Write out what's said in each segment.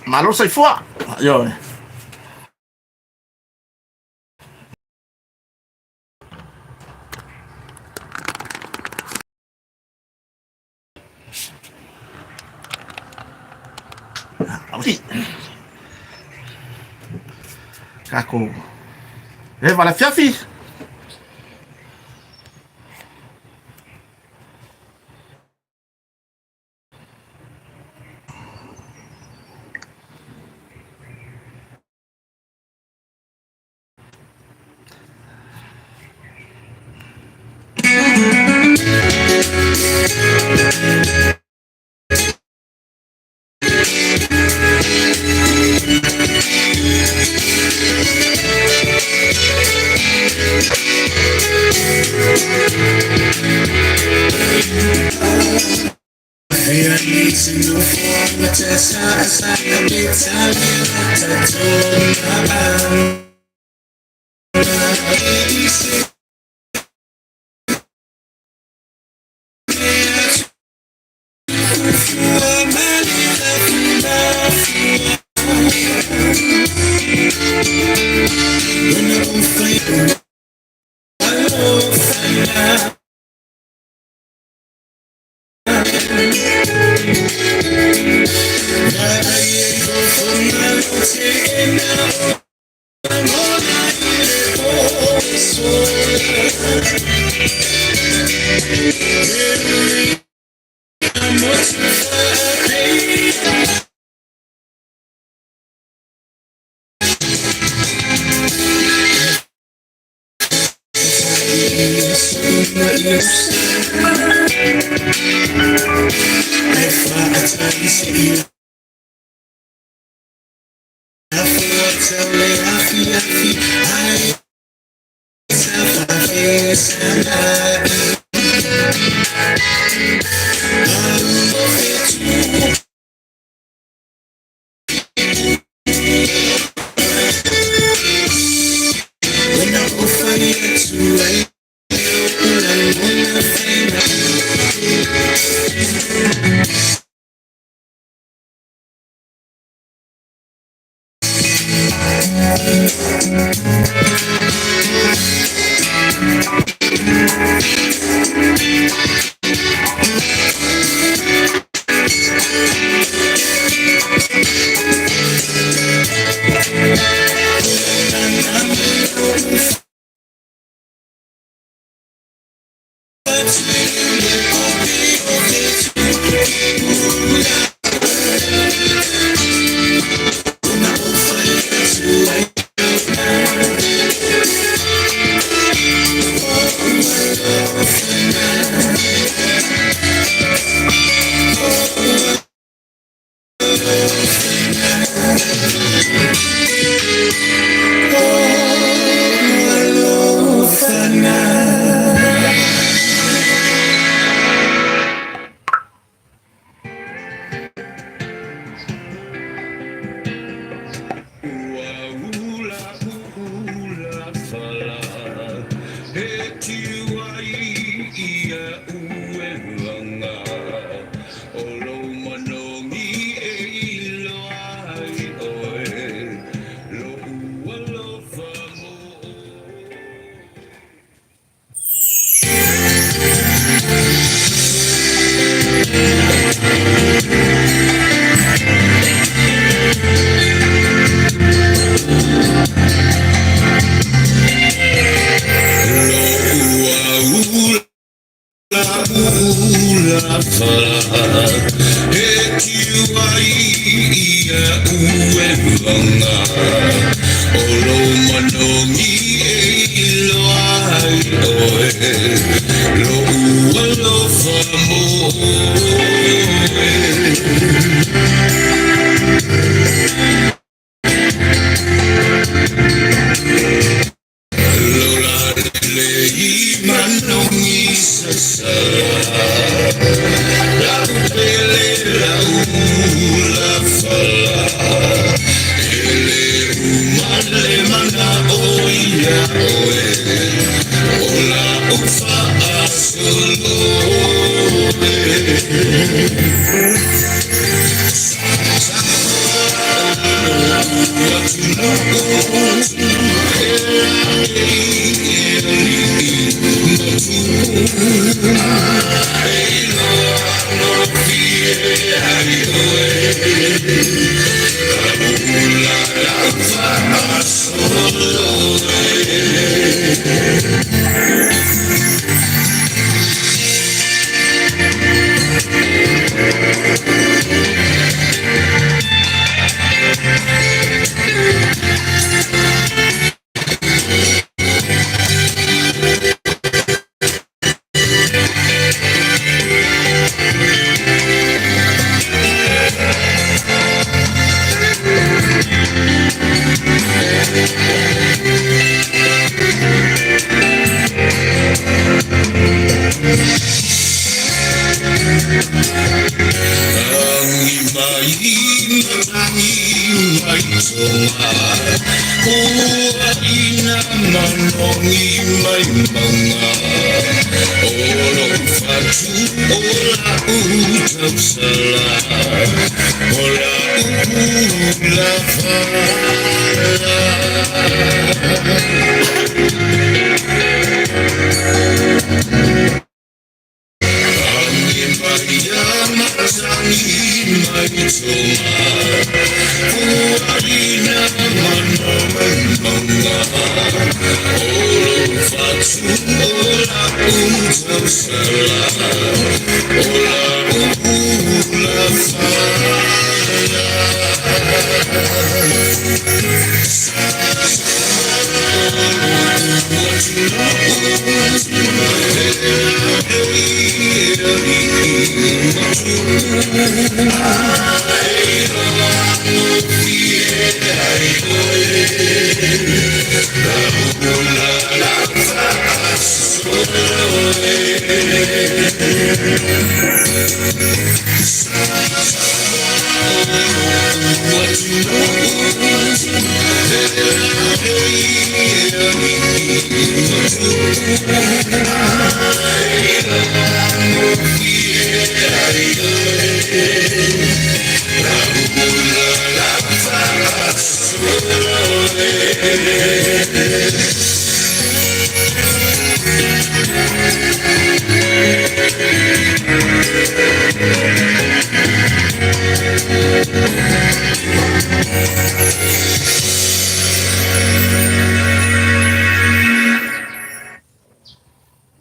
Malo sai fuà. Io. Sì. Cacco. Va la fiaffi.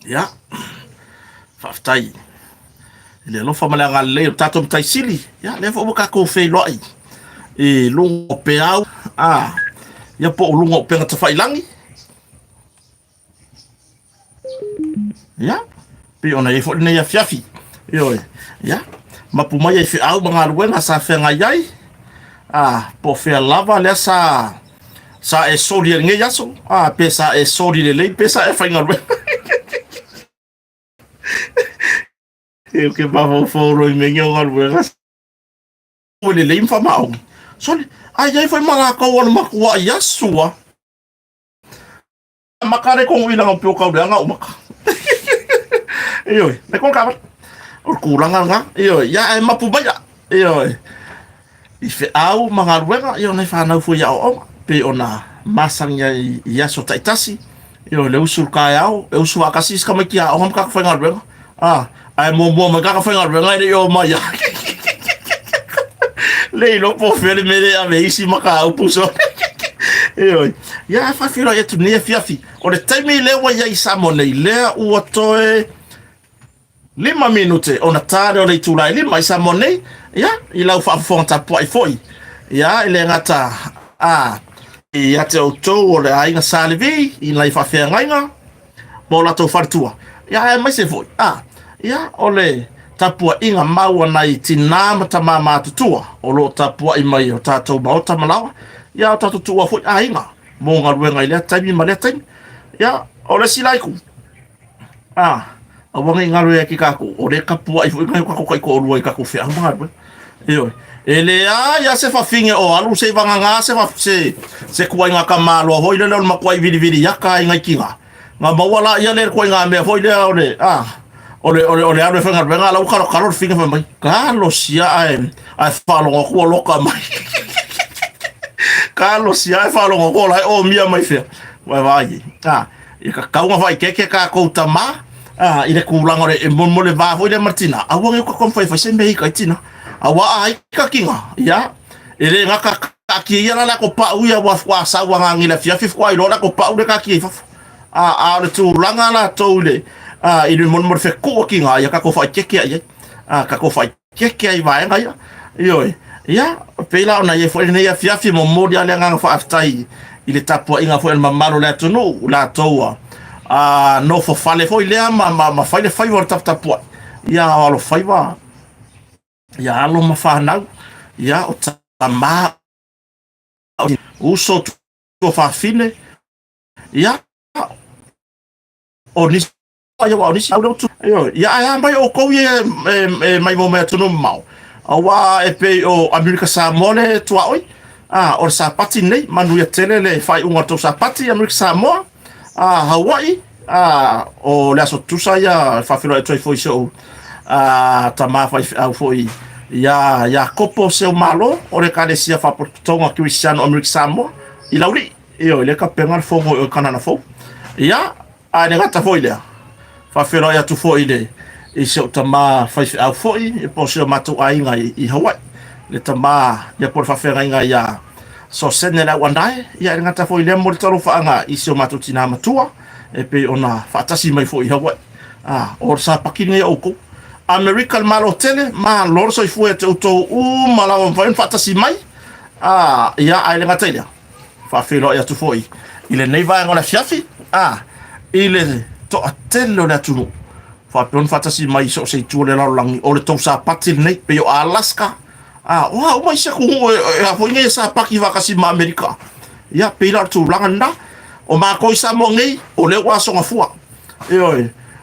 Ya. Faftai. Le lo fa mala ngale tato mtai sili. Ya, le fo ka ko fe loi. E lungo pe au. Ah. Ya po lungo pe ngata fa ilangi. Ya. Pe ona e fo ne ya fiafi. Yo. Ya. Mapu mai e fe au mga luenga sa fe ngai. Ah, po fe lava le sa e sori nge yaso. Ah, pe sa e sori le pe sa e fa ngai. Eu que bavo foro e menyo ngai. O le limfa mau. So ai foi mga kawan makuha yasua. Makare kong ilang pio kau nga umaka. Iyo, na kong kapat. O kulangan nga. Iyo, ya ay mapubaya. Iyo. Ife au mga ruenga, iyo na whanau fu ya o pe ona masang ya yaso taitasi. Iyo, le usul kaya au, e usul akasis kamakia o hamka whainga ruenga. Ah, ai mo magaka whainga ruenga iyo maya. Leilo po fele mere ave isi maka upuso. Iyo, ya fa filo ya tu ne fiafi. O le taimi le wa ya isamo nei le u atoe 5 minute ona tare o le tulai 5 isamo nei. Ya, ila fa fonta poi foi. Ya, ile ngata ya te auto o le ainga salvi, ila fa fe ngainga. Bola to fartua. Ya, mai se foi. Ya, ole tapua inga maua nai tina matama matutua. O lo tapua i mai o tatou maota malawa. Ya, o tatou tua foi inga. Mo nga ruenga ile taimi ma le taimi. Ya, ole silaiku. A wanga inga rue ki kako. O le kapua i foi ngai kako kai ko rua i kako fe anga. Iyo. Ele ya se fa finge o alu se vanga nga se kuai nga kamalo hoi le ma kuai vidi ya ka inga kinga. Nga mawala ya le kuai nga me hoi le ole alu fanga venga la ukaro kalor finge fa mai. Carlos ya ai falo ko loka mai. Carlos ia fa lo ngo la o mia mai fe vai i ka kaunga vai keke ka ko tama i le kulanga le mo le va foi le Martina a wonga ko kon fai fa sembe ka tina a wa ai ka kinga ya ele nga ka ki ia la ko pa u ya wa sa wa ngi le fia kwa i lo la ko pa u le ka ki fa le tu langa la to le i le mo fe ko kinga ya ka ko fa keke ya ka ko fa keke ai vai nga ya yo ya pela ona ye foi ne ya fia mo mo dia le nga fa aftai il est tapo inga foi mamalo la tonu la toa no fo fale foi le ma fale fai vor tap tapo ya alo fai va ya alo ma fa na ya o tama uso to fa fine ya o ni ya wa ni sa tu ya mai o ko ye mai mo me tonu mau awa e pe o Amerika Samoa tua oi o sapati nei manu ya tele le fai unga to sapati Amerika Samoa Hawaii o le aso tusa ya fafilo e toi foi so tama fai au foi ya kopo se o malo o le kale sia fa tonga Cristiano Amerika Samoa i lauri le ka pengal fongo o kanana fo ya ne gata foi le fafilo ya tu foi le i se o tama fai au foi e po se o matu ainga i Hawaii le tama ya por fafera inga ya so sene la wandai ya ngata foi le mo toro faanga i se o matu tina matua e pe ona fatasi mai foi Hawaii or sa pakini o ko America malo tele ma lor so fu e to u mala on fa fatasi mai ya ai le ngata ya fafelo ya tu foi ile nei va ngona fiafi ile to atello la tu fa pon fatasi mai so se tu le la langi o le to sa patil nei pe o Alaska o mai se ko foi nge sa paki va kasi ma America ya pe la tu langanda o ma ko sa mo ngi o le wa so ngafua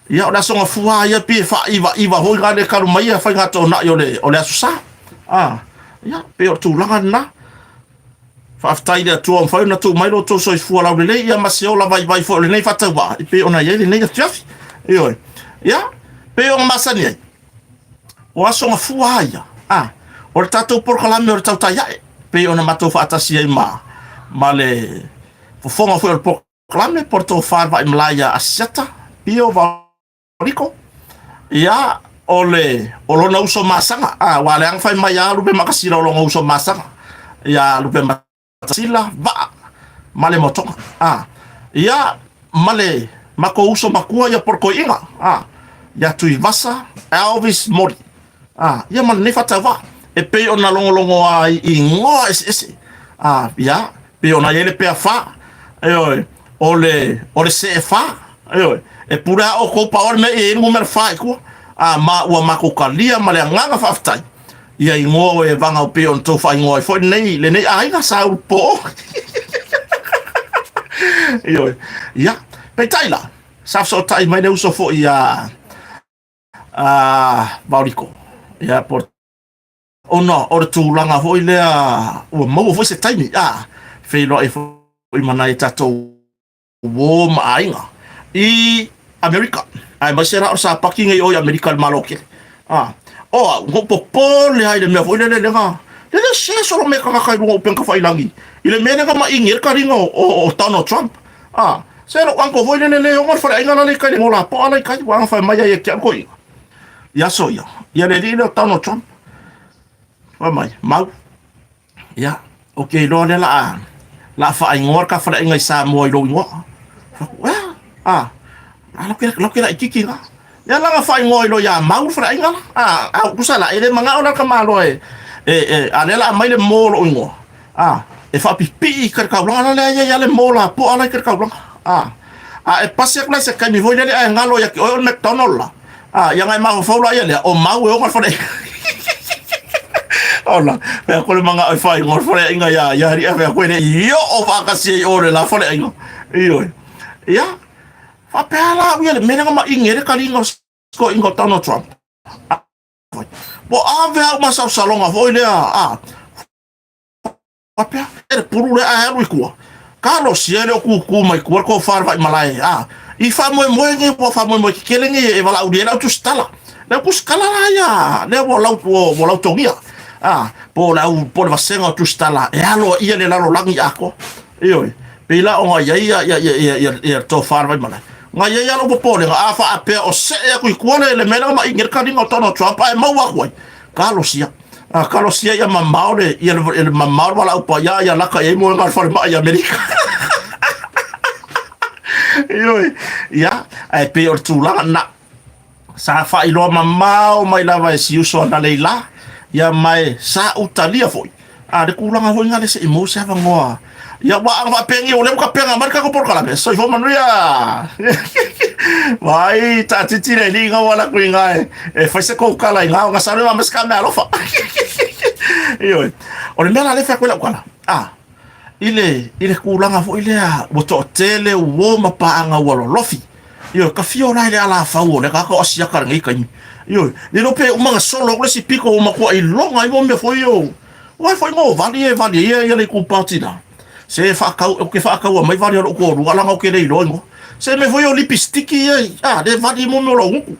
ya o la so ngafua ya pe fa iva ho ga le karu mai fa ga to na yo le o le asusa ya pe o tu langanda fa aftai le tu on fa na tu mai lo to so fu la le ya ma se o la vai fo le nei fa tawa pe ona ye le nei tiaf ya pe o masani o aso ngafua ya o le tatou porkalame o le tautaiae pe ona matou faatasi ai ma le fofoga foi o le porkalame po le tou fa'ava'i malaya asiata pia o vaoliko ia o lona uso masaga ua le aga fai mai a lupe makasila o loga uso masaga ia lupe matasila va'a ma le motoga ia ma le mako uso makua ia porokoi'iga ia tui vasa Elvis Mori ia ma lenei fatauva'a e pe ona longo ai i ngoa ese ya pe ona yele pe fa o le se fa e pura o ko power me e numero fa ko ma wa makokalia ma le nganga fa aftai ia i ngoa e vanga o pe on to fa ngoa fo nei le nei ai na sa po ya pe taila sa so tai mai ne uso fo ia Bauriko ia por ona o tu langa foi le o mo foi se taimi fe lo e foi mana e tato wo mainga i America ai ma sera o sa paking e o America maloke o po le ai le me foi le nga le se so me ka ka ru pen ka fai langi ile me nga ma ingir ka ringo o Donald Trump se no anko foi le o fa ai nga le ka le mola po ala ka wa fa ma ya ke ko ya so ya le Donald Trump mai mau ya okay lo le la fa ngor ka fa ngai sa mo lo ngo lo que la kiki nga ya la fa ngoi lo ya mau fa nga ku sala ele manga ona ka malo ale la mai le mo lo ngo e fa pipi ka ka blanca le ya le mo la po ala ka blanca e pase la se ka mi voi le ngalo ya o McDonald la ya ngai mau fa lo ya le o mau o fa Ola, pe ko le manga ai fai ngor fore inga ya ri ave ko ne yo o va ka si ore la fore inga. Iyo. Ya. Fa pela wi le mena ma ingere ka lingo ko ingo Donald Trump. Bo ave ma sa salonga foi le Fa pe e puru le a ru ku. Carlos ele ku mai ku ko far vai malai I fa mo nge po fa mo kelenge e vala u le tu stala. Le ku skala ya le vo lau tongia po le vasenga tu stala e alo ia le lalo langi ako io pe la o ia to far vai mana nga ia lo po le afa ape o se e ku kuone le mena ma ingir ka dingo tono Trump ai mau wa koi Carlos ia ia mamaure ia le mamaure wala upa ia laka e mo ngar far ma ia Amerika io ia ai pe o tula na sa fa ilo mamao mai lava e siuso na leila ia mai sa utalia foi de kulanga foi ngale se imo se avangoa ia wa anga pengi ole ka penga marka ko por kala so fo manuia vai ta titire linga wala kuinga e foi se ko kala inga nga sa ma meska na lofa io ole mena le fa ko la kala ile kulanga foi ile boto tele wo ma pa anga wala lofi io ka fio na ile ala fa wo le ka ko sia ka ngai kan io le no pe uma solo le si pico uma ko i longa i mo me foi io wa foi mo vali ia le ku partida se fa ka o ke fa ka mai vali o ko ru ala ngo ke le longo se me foi o lipstiki de vali mo me lo ngu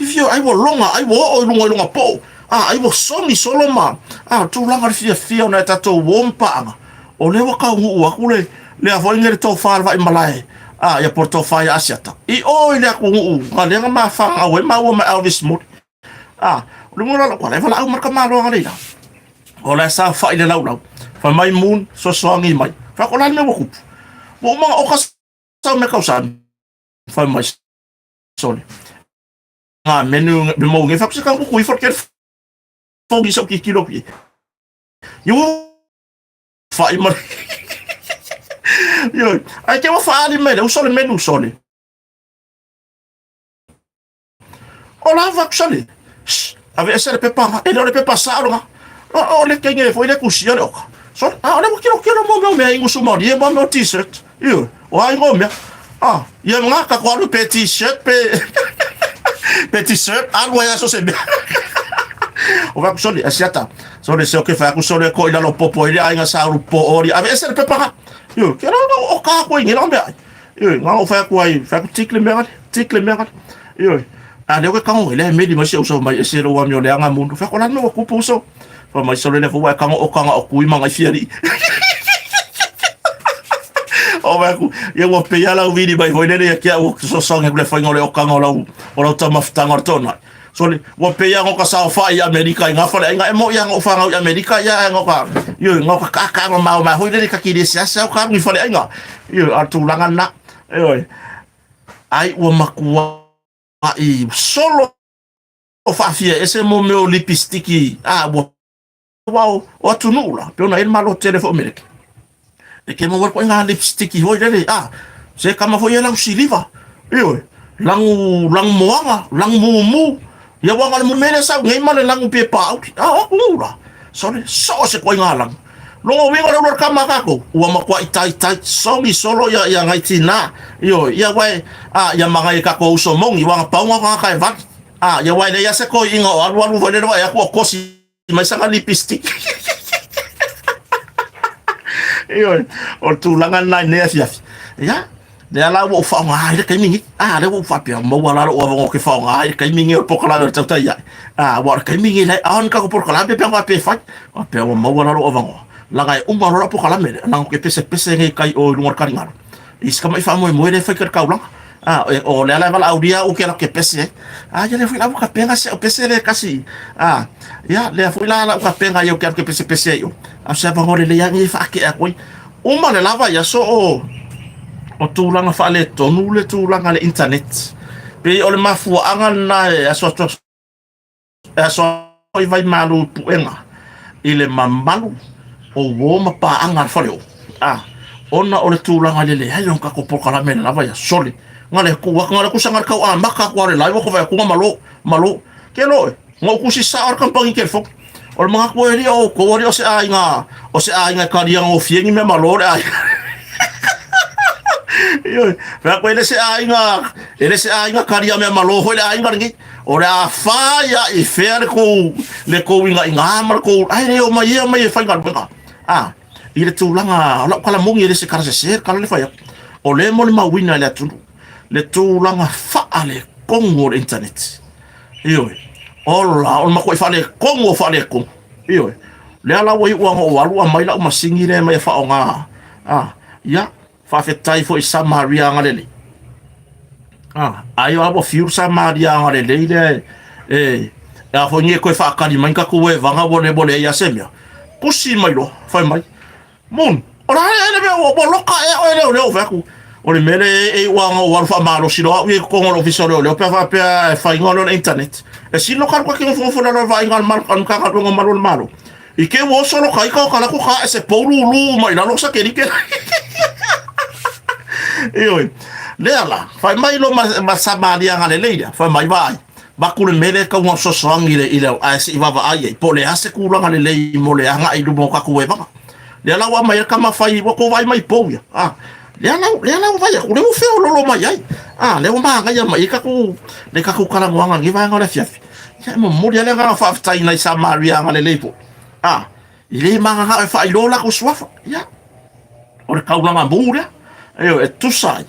fio ai wo longa ai wo o longa po ai wo somi solo ma tu langa fio na tato wompa o le wa ka ngu wa ku le a foi ngere to far vai malai ia porto fai asiata i o ile ku ngale nga fa awe ma wo ma Elvis Mood lumura la kwala fala au marka malo ngale la ola sa fa ile lau fa mai moon so songi mai fa kola me wo ku wo ma o ka sa me ka usan fa mai sole menu be mo nge fa ku kan ku i for ker fo gi so ki kilo pi yo fa i mai io ai che fa di me un solo menu sole ola va sole ave essere pepa e non le pepa saro o le che foi le cucine o so ora mo mo me ingo su mo mo mo t-shirt io o ai mo me io nga ka kwa lu pe t-shirt pe t-shirt algo ya so se be o va sole asiata sole se o che fa ku sole ko ila lo popo ile ai nga sa ru po ori ave essere pepa io che no o ka ko ngi no me io nga o fa ku ai fa ku tikle me io le ko kango le me di ma se so mai se ro wa mi o le anga mundu fa ko la no ku puso fa mai so le fo wa kango o kanga o ku i manga fieri o va ku io wo pe ya la vidi bai voi le ke o so so nge le fa ngole o kanga o la tama ftanga tona so le wo pe ya ngo ka sa fa i America nga fa le nga mo ya ngo fa nga America ya ngo ka io ngo ka ka ngo ma ho le ka ki de sia sa ka mi fa le nga io atu langa na ai wo makua ai solo o fa fie ese mo me o lipstiki wow o tu nula pe ona il malo telefone merek e ke mo ko nga lipstiki ho ile se kama fo yela usiliva io lang moanga lang mumu ya wanga mo mele sa ngai male lang pe pa nula so se ko nga lang longo wingo lo kama kako wa makwa itai songi solo ya ngai tina io ya wai ya mangai kako uso mongi wanga paunga ka kai vat ya wai le ya se ko inga alu vole wa ya ko kosi mai sanga lipstick io o tu langa na ne ya de ala wo fa nga ile kai mingi le wo fa pia mo wala o wo ke fa nga kai mingi po kala ta ta ya wa kai mingi le an ka ko por kala pe pe fa pe mo wala o wo langa umaro po kala me nang ke pese ngai kai o ngor karinga is kama ifa mo le fa ker kaulang o le ala vala audia o ke la ke pese ya le fui la ka penga se o pese le kasi ya le fui la ka penga yo ke pese yo sa ba ngore le ya ngi fa ke a koi uma le lava ya so o tu langa fa le tonu le tu langa le internet pe o le mafu anga na so i vai malu puenga ile mamalu o wo ma pa anga fa le ona o le tu langa le hai on ka ko pokala me lava ya sole ngale ku sangar kau maka ku ale lai ko va ku malo ke lo ngo ku si sa ar kan pangi ke fo o mga ku ri o ko ri o se ainga ka ri ngo fiengi me malo ai yo va ko ele se ainga ka ri me malo ho le ainga ngi o le fa ya e fer ko le ko inga mar ko ai le o mai fa ngar ile tu langa la kala mongi ele se kara se kala le fa ya o le mo le mawina le tu le tūlanga whaale kongo internet. Ioi. Ola, o mako i whaale kongo. Ioi. le ala wai uanga o walu mai la masingi le mai fa onga ya fa fetai fo Samaria ngalele ayo abo fiur Samaria ngalele a fo nye ko fa kali mai ka ko e vanga bole ya semia kusi mai lo fa mai mon ora ele me o loka ele o vaku o le mele uanga o walu fa malo silo we ko ngolo visoro le pa fa ngolo internet e silo ka ko ke fo na va ngal mal kan ka ko malo i ke wo solo kai ka kala ko ka ese poulu mai na lo sa ke ni ke oi le ala fa mai lo ma Samaria ngale le fa mai vai ba ku le mele ka mo so songi le ile a se va ai po le ase ku lo ngale le mo le anga i du mo ka ku e va le ala wa mai ka ma fai wo ko vai mai po ya le ala vai ku le mo fe lo mai ai le o ma nga ya mai ka ku le ka ku kala mo anga ngi va ngale fiafi ya mo mo le nga fa tai na Samaria ngale le po ile manga ha fa ilola ko swafa ya ora kaulanga mura e tu sai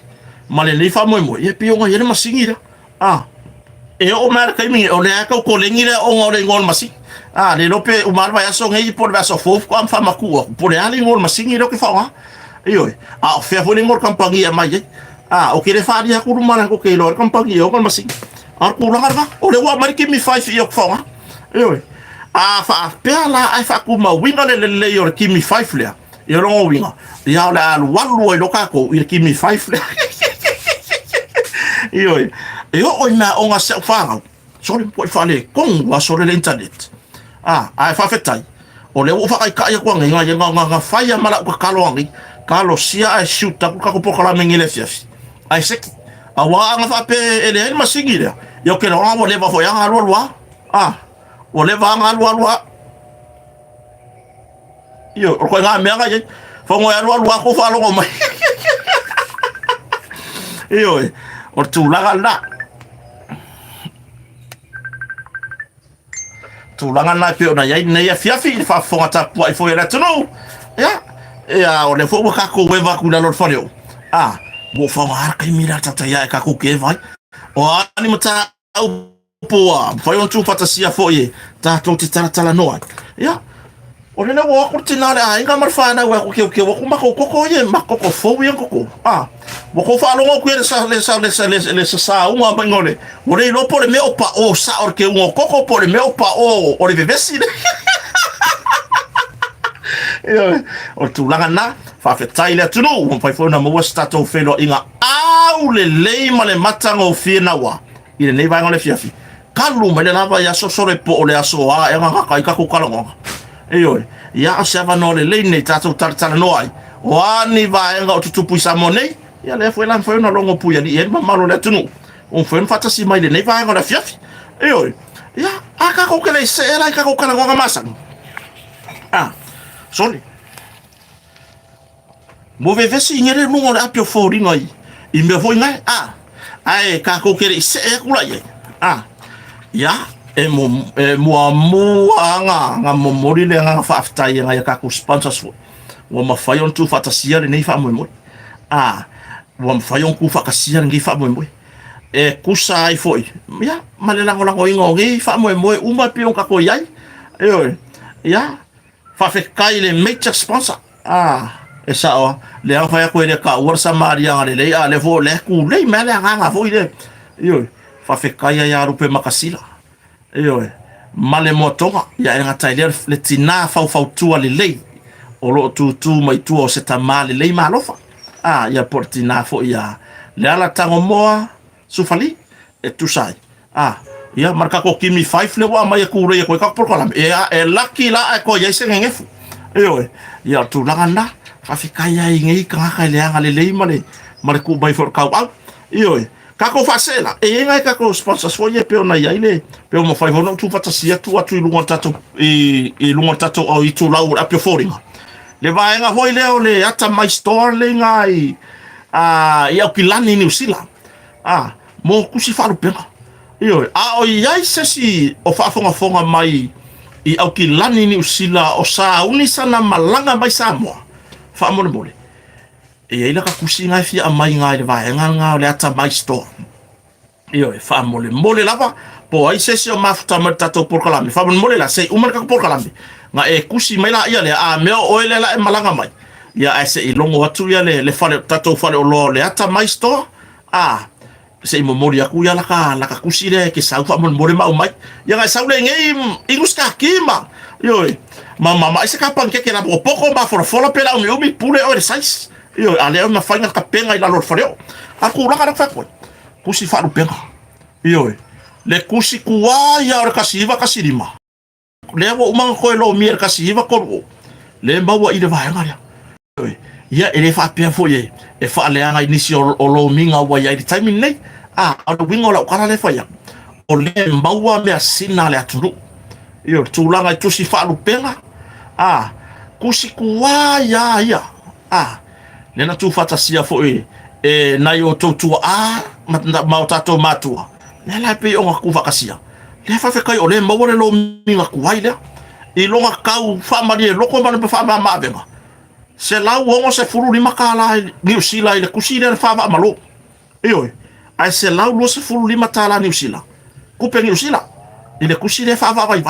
male le fa mo e pionga yele masingira e o mar ka mi o le ka ko lengira o ngore ngol masi le lope o mar vai so ngai por vaso fof ko am fa maku por ali ngol masingira ke fa o fe fo ngol kampangia mai o ke le fa dia ku rumana ko ke lo kampangia o ngol masi ku langa o le wa mar ke mi fa fi o fa fa pela ai fa ku ma winga le yo kimi 5 le yo no winga ya la walu lo ka ko yo kimi 5 le yo o na o nga se fa so le po fa le kon wa so le internet ai fa fetai o le fa kai ka ya ko nga fa ya mala ko kalo sia ai shoot ku ka ko pokola mengile fiafi ai se awa nga fa pe ele ma singile yo ke no wa le va fo ya nga lo o le vanga lua yo o ko nga me nga ye fo ngo ya lua ko fa lo mai yo o tu la na pe ona ya ne ya fiafi fa fo ata po fo ya tunu ya o le fo ka ko we va ku la lo fo yo bo fa mar ka mira tata ya ka ku ke vai o ani mata poa foi tu fantasia foi ta to ti tala no ya o le wo ko tinale ai nga marfana wa ko ke wo kuma ko ye ma ko fo ye ko wo ko fa lo ko le sa uma bangole o le lo por me opa o sa or ke wo ko por me opa o le vivesi o tu langa na fa fe taile tu no un fai fo na mo stato felo inga au le ma le matango fina wa ile nei vai ngole fiafi kalu me le lava ya so sore po le aso e nga ka ka ku kala ngo ya se va no le nei tato tartala no ai o ani vai nga o tutupu sa monei ya le foi lan foi no longo pu ya di e ma malo le tunu un foi fata si mai le nei vai ngole fiafi ya aka ko kele se era ka ko kala ngo masa sorry mo veve si ngere no ngore apio fori no i me foi ngai ai ka ko kele se e kula ye ya mo nga mo mori le nga fa afta ye nga ka ku sponsors wo ma fayon tu fa tasia le nei fa mo wo ma fayon ku fa kasia ngi fa mo ku sai foi ya male la ngola ngo ngi fa mo uma pion ka ko yai ya fa fe kai le major sponsor e sa o le fa ya ko le ka war Samaria le le vo le ku le male nga vo ile fa fe kaya ya rupe makasila male motonga ya nga tailer le tina fa tua le lei o lo tu mai tu o se tamale le malofa ya portina fo ya le ala tango moa sufali e tu sai ya marka ko kimi 5 le wa mai ku re ko ka por kolam e lucky la ko ya se ngefu ya tu langa fa fe kaya ngi ka le le male ku bai for ka kako fasela nga kako sponsors fo ye pe ona ya ile pe mo fai hono tu fatasia tu atu lunga tato lunga tato o itu lau apio foringa le vai nga hoi leo le ata my store le ngai ia kilani ni usila mo kusi falu pena o ia sesi o fa fonga mai i au kilani ni usila o sa unisana malanga mai Samoa fa mo mole ila ka kusi ngai fia mai ngai le vai nga le ata mai store fa mole lava po ai se o mafuta mata to por kalame fa mole la se umar ka por kalame nga e kusi mai la ia le a me o ele la e malanga mai ia ese I longo atu ia le fale tatou fale o lo le ata mai sto se mo mori aku ia la ka kusi le ke sau fa mo mori mau mai ia ga sau le ngai inguska kima yo mama ese ka pan ke la poko ma for pela o mi pule o sais yo ale o na fanga ka penga I la lo fale aku la ka fa ko kusi fa lu penga yo le kusi kuwa ia o kasiva kasirima le wo umang ko lo mier kasiva ko le maua I le vaenga ya ia ele fa pia fo ye e fa le anga inisi o lo minga wa ia I time nei o wingo la kala le fa ya o le maua me asina le aturu yo tulanga tu si fa lu penga kusi kuwa ia le na tu fata sia fo na yo to ma tato matua le la pe o ku vakasia le fa fe kai o le maua le lo minga kuai le I longa kau fa mari e loko mana pe fa ma venga se la wongo se furu lima kala New Zealand ile kusile fa malo iyo ai se la lo se furu lima tala New Zealand kupe New Zealand ile kusile fa vai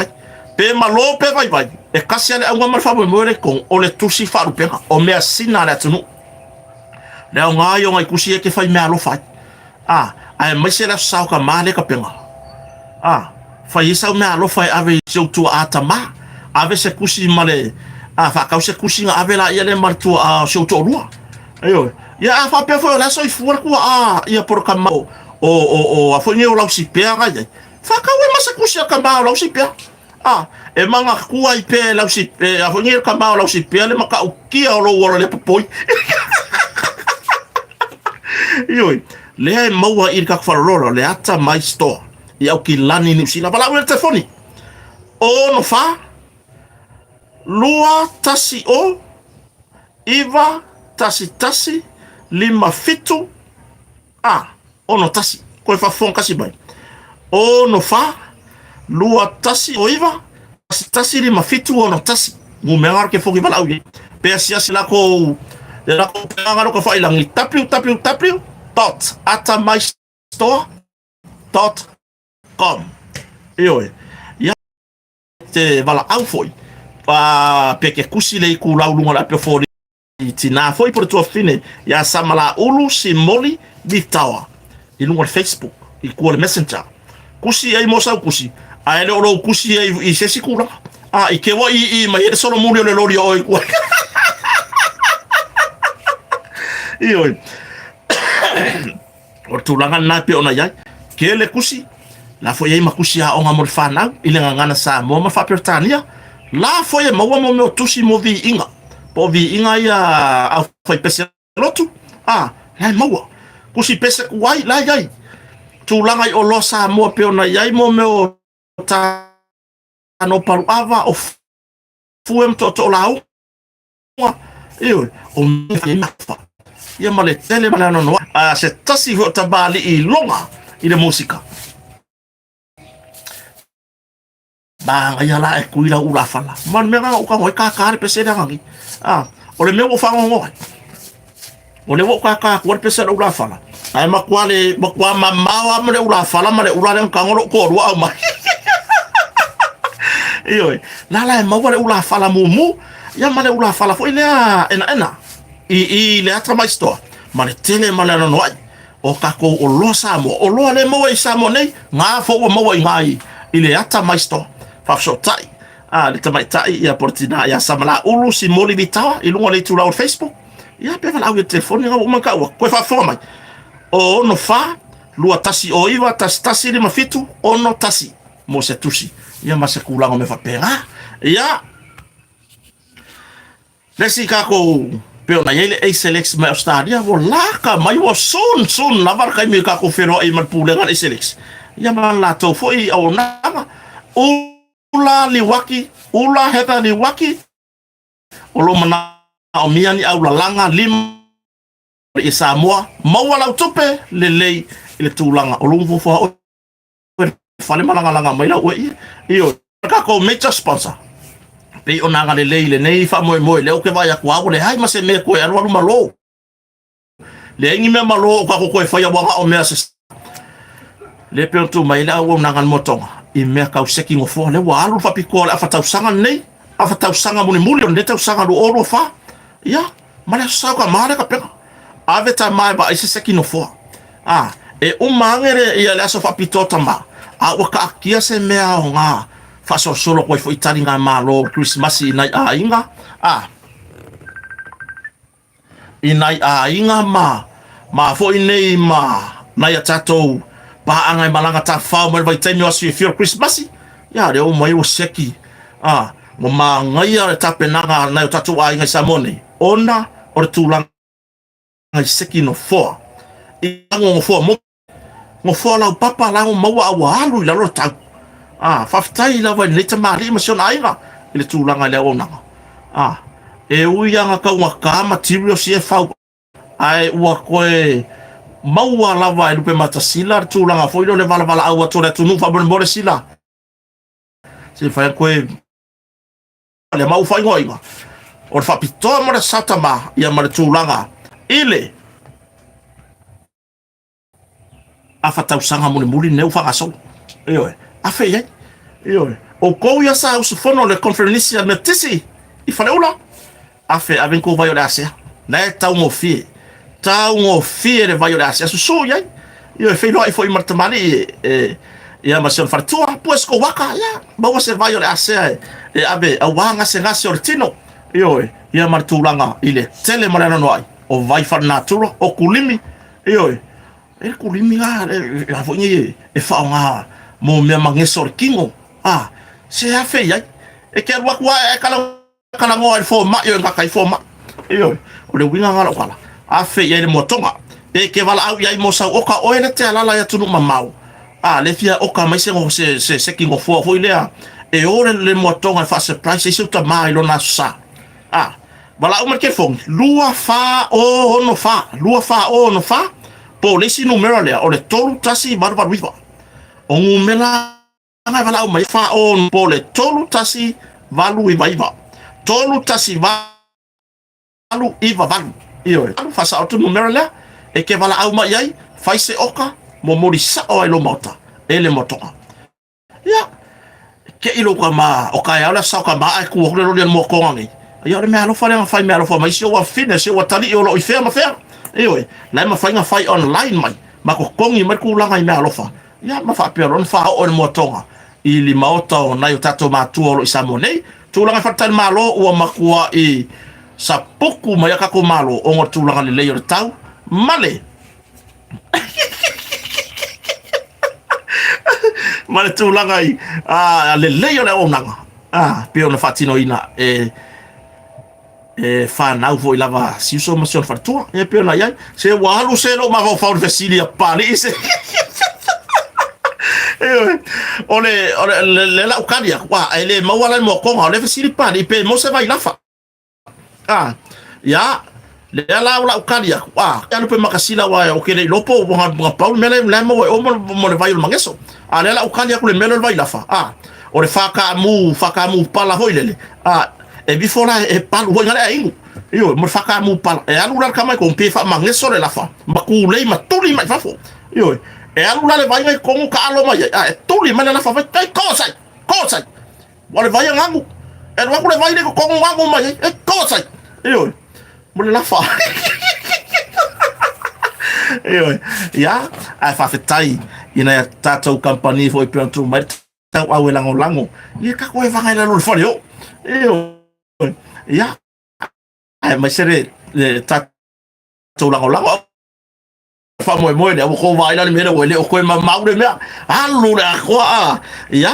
pe malo pe vai e kasi ale angwa mal fa mo le kon o le tusi fa lu penga o me asina la tunu le nga yo ngai kusie ke fa me alo fa ai mai se la sa ka male ka penga fa isa me alo fa ave se tu atama ave se kusi male fa ka se kusi nga ave la ia le martu se tu lua ayo ia fa pe fo la so I fuar ku ia por kama o a fo ni o la si pe ga ia fa ka we ma se kusi ka ba la si pe e manga ku ai pe la si pe a fo ni ka ba la si pe le ma ka o ki o lo wala le popoi yo le maua I ka fa lo le ata my store ia o ki lani ni si la bala o telefoni o no fa lua tasi o iva tasi lima fitu ono tasi ko fa fon kasi bai ono fa lua tasi o iva tasi lima fitu ono tasi mu mengar ke fogi bala uye pe sia sila ko ngaro ko fa ilangi tapiu dot atamystore.com yo ya te bala au foi peke kusi le ku laulunga la pe fori tina foi por tu fine ya samala ulu simoli bitawa I lunga Facebook I ku messenger kusi ai mosa kusi ai le olo kusi ai I se sikula I ke wa I mai solo mulio le lori oi ku io o tulanga na pe ona ya ke le kusi la foi ai makusi a onga morfana ile ngana sa mo ma fa pertania la foi mo mo tusi mo vi inga po vi inga ia a foi pese lotu la mo kusi pese wai la yai tulanga I o losa mo pe ona yai mo me o ta no paru ava o fuem to la io o me fa ia male tele male no se tasi ho tabali I longa I le musika banga ia la e kuila ula fala man me nga o ka ngoi ka pese da ngi o le me o fa ngoi o le wo ka ko pese da ula fala ai ma kwa mama me le ula fala ma le ula le ka ngoro ko ru ma iyo la ma le ula fala mu ya ma le ula fala fo ile ena I le atra mai store ma le tele ma le no o ka ko o lo sa mo o lo le mo I sa mo nei nga fo o mo I ngai I le atra mai store fa so tai le tamai tai ia portina ia samala ulu si moli bitawa I lunga le tu la Facebook ia pe fa la o telefoni nga o manka o ko fa fo mai o no fa lua tasi o iwa tasi le mafitu o no tasi mo se tusi ia ma se kula me fa pera ia lesi ka ko pe na yele e selex ma stadia vo la ka mai wo son la var ka mi ka ko fero e mal pule ngal e selex ia ma la to foi o na ula heta li waki o lo mana o miani au la langa lim I Samoa mawala tupe lelei ile tulanga o lo fo o fale malanga mai la o io ka ko major sponsor pe ona nga le nei fa mo le o ke vai kwa o le hai ma se me ko ya ro malo le ngi me malo ka ko fa ya wa o me as le pe tu mai la o na ngan motonga I me ka useki ngofo le wa alu fa pikola fa tau sanga nei afa tausaga muni muli o le tausaga lu olo fa ia ma le sa ka mare ka peka ave ta mai ba ise sekino fo e umangere ia le aso fa pitota ma a waka kia se mea o nga fa so solo ko fo itali nga malo Christmas ina inga inai inga ma fo inei ma na ya tato pa anga malanga ta fa mo vai tenyo asu fio Christmas ya le o mai o seki mo ma ngai ya ta penanga na yo tato inga samone ona o tulang ngai seki no fo ingo fo mo fo la papa la mo wa wa lu la lo ta fa ftai la va le tamari mo sona inga le tulanga le ona e uia nga ka material si fa ai ua koe maua lava e lupe matasila tūlanga foilo le vala aua tōre tunu fa bone sila se fai koe le mau fai ngoinga o fa pitoa mo le satama ia ma le tūlanga ile afa tausanga mune muri neu fa gaso iyo afe ye iyo o kou ya sa usufono le conferencia me tisi I fale ula afe aven ko vai olhar na tau ngo fie le vai olhar so ya io fe no foi martamani e a masion fartua pues ko waka ya ba se vai olhar e abe a wanga se ngasi ortino io ia martulanga ile tele marana no ai o vai far naturo o kulimi io e kulimi a foi e fa nga mo me mangesor kingo se afe ya e ke wa e kala ngoa fo ma yo nga kai fo ma yo o le winga ngala kala afe ye le motonga e ke vala au ya mo sa oka o ele te ala ya tunu mamau le fia oka mai se kingo fo ile e o le motonga fa surprise se ta mai lo na sa vala o marke fo lua fa o no fa po le si numero le o le tolu tasi barbar wifa o ngumela nga vala o mai fa o po le tolu tasi valu iva tolu tasi valu iva valu io fa sa auto numero le e ke vala au mai ai fai se oka mo morisa o elo mota ele motoka ya ke ilo ka ma o ka ala sa ka ma ku o le mo ko ngi ya le me alo fa le fai me alo fa mai se o fine se o tali o lo i fe ma fe io la ma fai nga fai online mai ma ko kongi ma ku langa i me alo fa ya ma fa pero fa o le motonga ili maota o na yo tato ma tu o lo isamone tulanga fatal malo o makua e sa poku mai ka ko malo o tulanga le leyo tau male male tulanga i le leyo le onanga pe ona fatino ina fa na vo lava si so motion fartua e pe ona ya se walu se lo ma fa vesilia pali se ole la ukadia wa ele mawala mo ko ole fesili pa di pe mo se vai la fa ya le la ukadia wa ya no pe makasila wa o kele lopo wa paul mele la mo mo le vai o mangeso ale la ukadia ko le mele vai la fa o le faka mu pala hoilele e bifora e palu ho ngale aingu yo mo faka mu pala e alu la kama ko pe fa mangeso le la fa makule matuli mai fa fo yo e alula le vai ngai kongu ka alo mai tuli mana na fa vai kosai wale vai ngangu e wa kule vai le kongu ngangu mai kosai yo mo le la fa yo ya a fa fetai ina tato company foi pronto mai ta wa lango ye ka ko va ngai la lo fo yo ya ai mai sere tato lango fa mo le ko vai la me le o ko ma le me alu la kwa ya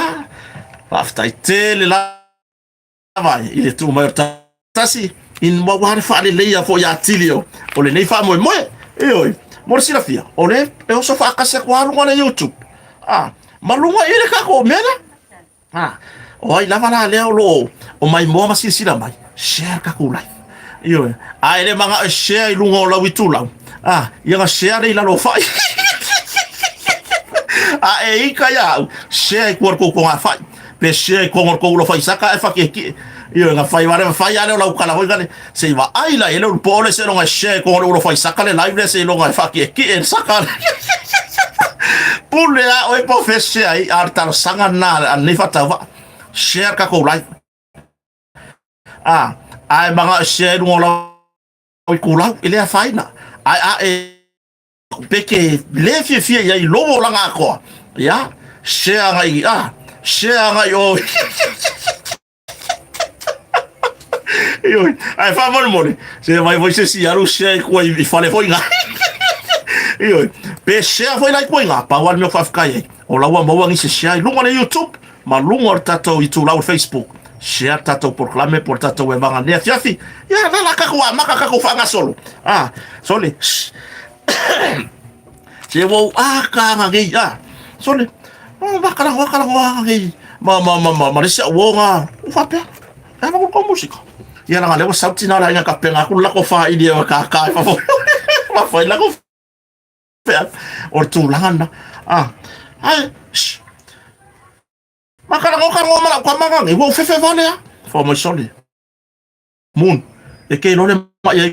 after tele la vai il est tout meilleur tasi in mo war fa le ya fo ya tilio o le nei fa mo mo si la fia o le e o so fa ka se kwa lu na YouTube malunga ile ka ko mena o ai la vala le o mai mo ma si la mai share ka ku live ai le manga share lu ngo la witula ia nga share ila lo fai e ika ya share ko nga fai pe share ko lo fai saka e fa ki ia nga fai wale fai ale la ukala ho gale se va ai la ele po le se nga share ko lo fai saka le live se lo nga fa ki e saka pule o e po fe share ai arta sanga na ne fata va share ka ko live ai mga share ngola oi kulau ile faina peke le fie ya i lobo langa ko ya share ngai share ngai o yo ai fa mo se vai você se aru share ko i fale foi nga yo pe share foi like foi nga pa wan me fa fkai o la wa mo wangi se share lunga na YouTube ma lunga tato i tu la Facebook share tato proclame por tato e vanga ne fiafi ya la ka ko maka ka ko fa nga solo sole se wo ka ngai sole wakala ngai ma resa wo nga fa pe ma ko musika ya la ngale sauti na la nga ka penga ku la ko fa idea ka fa la ko pe or tu langa makala ko kan ngoma kwa manga wo fefe vale ya for my solid moon e ke no le ma ya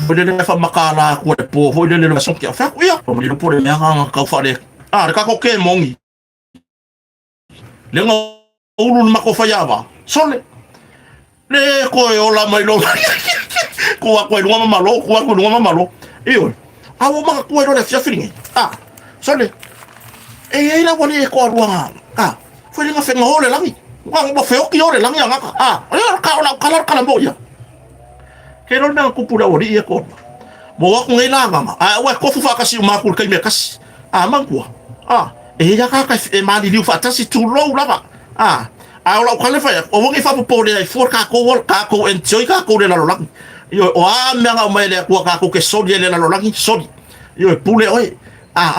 ko de fa makala ko de po ho de le so ke fa ku ya ko le po de nga ka fa de ka ko ke mongi le ngo ulun ma ko fa ya ba sole le ko yo la mai lo ko ko no ma malo ko no ma malo io awo ma ko no le fia fringi sole e la woni ko ruanga foi nga fenga ole langi wa mo feo ki ole langi nga ka ola kala mo ya ke no na ku pura ori e ko mo wa ku ngai langa wa ko fu fa kasi ma ku kai me kasi man ku e ya ka e ma li fa tasi tu lo la ba ola kale fa o ngi fa po de for ka ko enjoy ka ko de la lo langi yo me nga mai le ku ka ko ke so de la lo langi so yo pule oi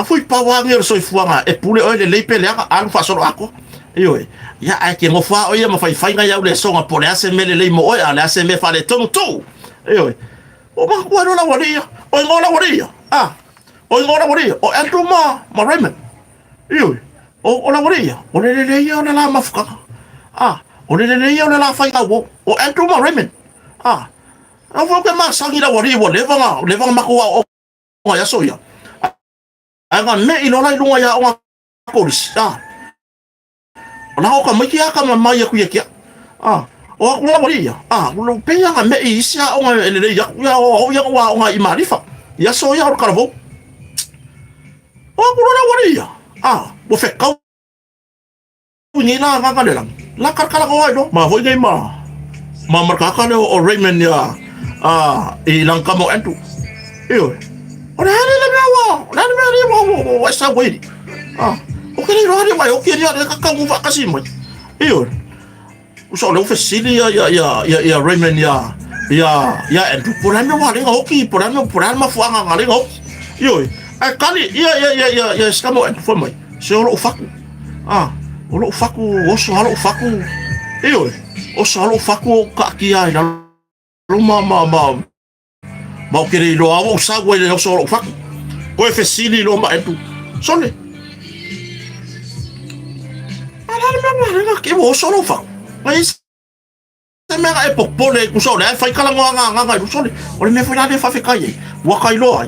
foi pa wa ngi so fuanga e pule oi le pele anga fa so ako yo ya ai ke mo fa o ya mo fa nga ya le so nga por ase me le mo o ale ase me fa le tonto yo o ma ko no la waria o ngola waria o ngola waria o entro ma Raymond yo o la waria o le yo la mafka o le yo la fa nga o entro ma Raymond a fo ke ma sangi la waria o le va ma ko o ya so ya nga me ilo la lunga ya o polis na o ka mai ka mai ku ya o ku la wori lo pe ya me isia o le ya ya wa o i marifa ya so ya o karvo o ku la wori bo fe ka ni la nga le la kala ko no ma ho nei ma marka ka le o Raymond ya e lang ka mo entu yo o le wa sa wori o ke ni rari mai o ke ni ka mu va kasi mai iyo so le ofesili ya Raymond ya entu por ano wa lenga oki por ano ma fuanga ngalenga iyo kali ya skamo entu for mai so lo faku o lo faku iyo o so lo faku ka kia na ruma ma o ke ni lo awo sa we le so lo faku ko ofesili lo ma entu so le ke mo solo fa mas se me ga popole ku so le fa kala nga so le o me fa na fa fe kai wa kai lo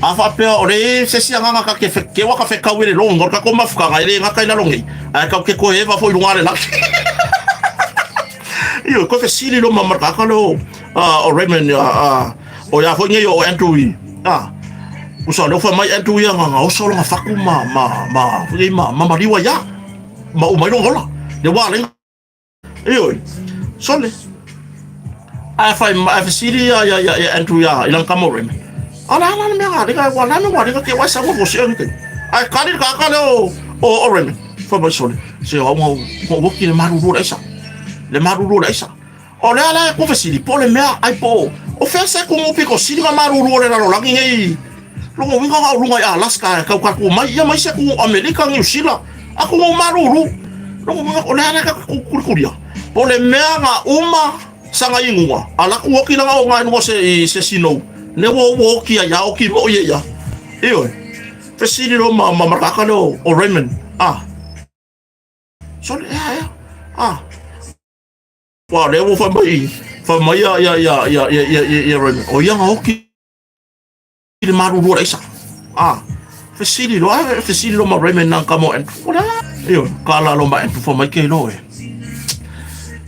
fa pe o le se si nga ka ke wa ka fe ka we le longo ka ko ma fa ga le nga kai la longi ka ke ko e va fo lunga le la io ko fe si lo ma marka ka lo o Raymond o ya fo ngi o entui ku so le fa mai entui nga o so nga fa ku ma riwa ya ma o mai lo hola de wa le iyo sole fa siri ya entu ya ilang kamore ala me ga de wa na me wa de ke wa sa mo se ni ai ka ni ka o Raymond fa ba sole se o mo ki le maru ro esa o le ala ko fa siri po le me ai po o fa sa ko mo piko siri ma maru ro le la lo ngi ngai lo mo nga lu ngai Alaska ka ku mai ya mai se ku America New Zealand ako mo maruru lo mo o le ala ka kurikuria po le mea nga uma sanga ingua ala ku oki na nga no se sino ne wo ki ya o ki mo ye ya iyo fesiri lo ma maraka lo o Raymond so ya wa le wo fa mai ya Raymond o ya nga oki le maruru isa fesiri lo ma Raymond na kamo en iyo kala lo ma en fo mai ke lo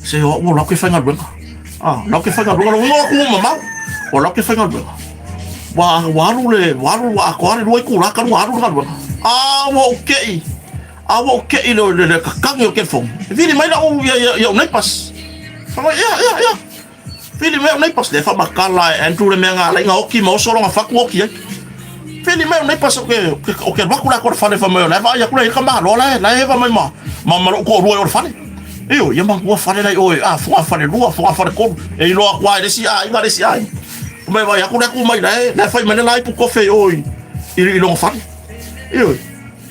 se o la ke fanga ben Lau ke whainga runga runga ku mamau. O lau ke whainga runga. Waru le, waru wa akoare rua i kuraka runga aru runga runga. Awa ukei. Awa ukei le kakangi o ke fong. Vili mai na o ya unai pas. Whama ia. Vili mai unai pas le whamakala Andrew le mea ngā lai ngā oki ma osoro ngā whaku oki ai. Vili mai unai pas o ke waku la kore whane whamai o lai vai akura ika maha rola lai hewa mai ma maro ko rua o whane. Eo, ia mangua whane lai oe, whunga whane rua, whunga whane koru. E iloa kua e resi ai, inga resi ai. Mai vai akura ku mai lai whai mene lai pu kofe oi. I longa whane. Eo,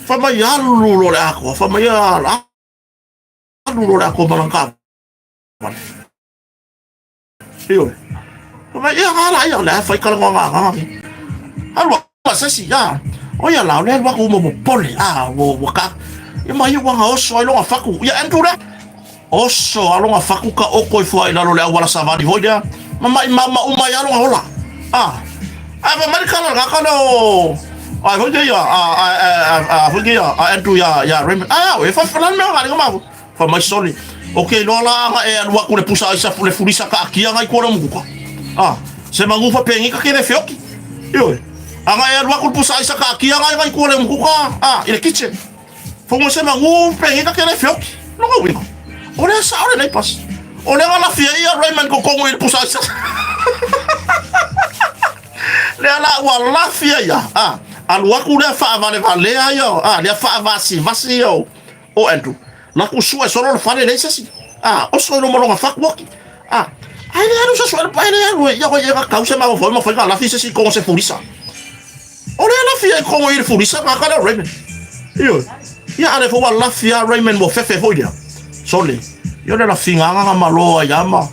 whamai alu lo le ako, whamai alu lo le ako malangka. Eo, whamai ala ia le whai karango ngā. Alua masasi ya. Oia lao le waku mo pole, waka. Ia mai wanga oso ai longa whaku. Ia Andrew le. Oso alonga whaku ka oko i fuai lalo le awala savani hoi dea. Mama umai alonga hola. Ava marikala ngakana o. Ai hoi dea hoi dea Andrew ya Raymond. We whawhanan mea ngari ngamahu. Whamai soli. Okay, lola anga e alua kule pusa aisa le furisa ka akia ngai kore mukuka. Se mangufa pengi ka kene whioki. Ioi. Anga e alua kule pusa aisa ka akia ngai kore mukuka. Ile kitchen. Fongo se mangufa pengi ka kene whioki. Longa wiko. Ole sa ole nei pas. Ole ala fia ia Raymond ko kongo il pusa sa. Le ala wala fia ya. Alua ku le fa vale vale yo. Le fa vasi yo. O Andrew. La ku sua solo le fale nei sasi. O so no mo fa kwaki. Ai le aru sa so pa le aru ya ko ya ka usa ma fo la fia sasi ko se furisa. Ole ala fia kongo il furisa ka ka Raymond. Yo. Ya ale fo wala fia Raymond mo fefe hoidia. Sole, yo le la finganga nga maloa yama.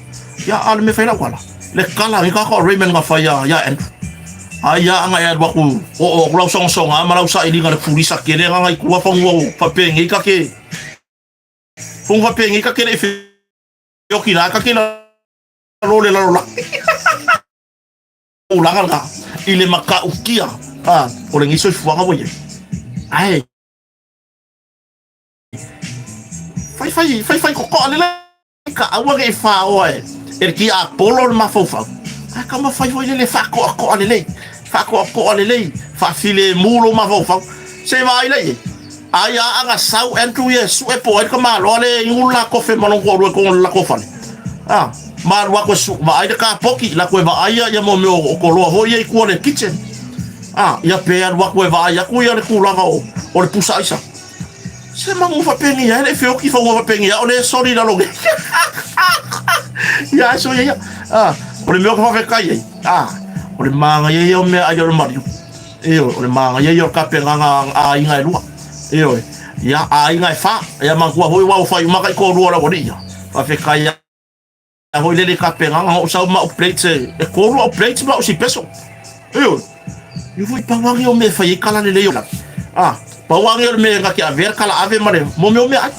Ya ale me faila kwala. Le kala ngika ko Raymond nga faya ya Andrew. Aya nga ya waku. O kula song ama la usa ilinga le pulisa kele nga ngai kuwa fangu fa pengi ka ke. Funga pengi ka ke le yo kila ka ke la role la rola. Ulanga nga ile maka ukia. Ole ngiso fuanga boye. Ai Fai koko ale ka awa ke fa oe. Ki apolo ma fofa. Ka ma fai le fa ko ale. Fa ko ale. Fa file mulo ma fofa. Se vai le. Aya anga sau Andrew ye su e po ka ma lo le ngula ko fe malong ko ko la ko fa. Ma wa ko su ma ai ka poki la ko va aya ya mo ko lo ho ye ko le kitchen. Ya pe wa ko va ya ku ya le ku la o le pusa isa. Se mangufa pengi ya le feo ki fa ngufa pengi ya ole sorry la loge. Ya so ya. Ole meo ka fa kai. Ole manga ye yo me ayo mario. Ole manga ye yo ka penga nga inga lua. Ya inga fa ya mangua hoi wa fa maka ko lua la bodia. Fa fe kai ya hoi le ka penga nga o sa ma plate e ko lua plate ba o si peso. Yo voi pangangi o me fa ye kala le yo la. Pawangi o me ngaki aver kala ave mare mo me o me ai.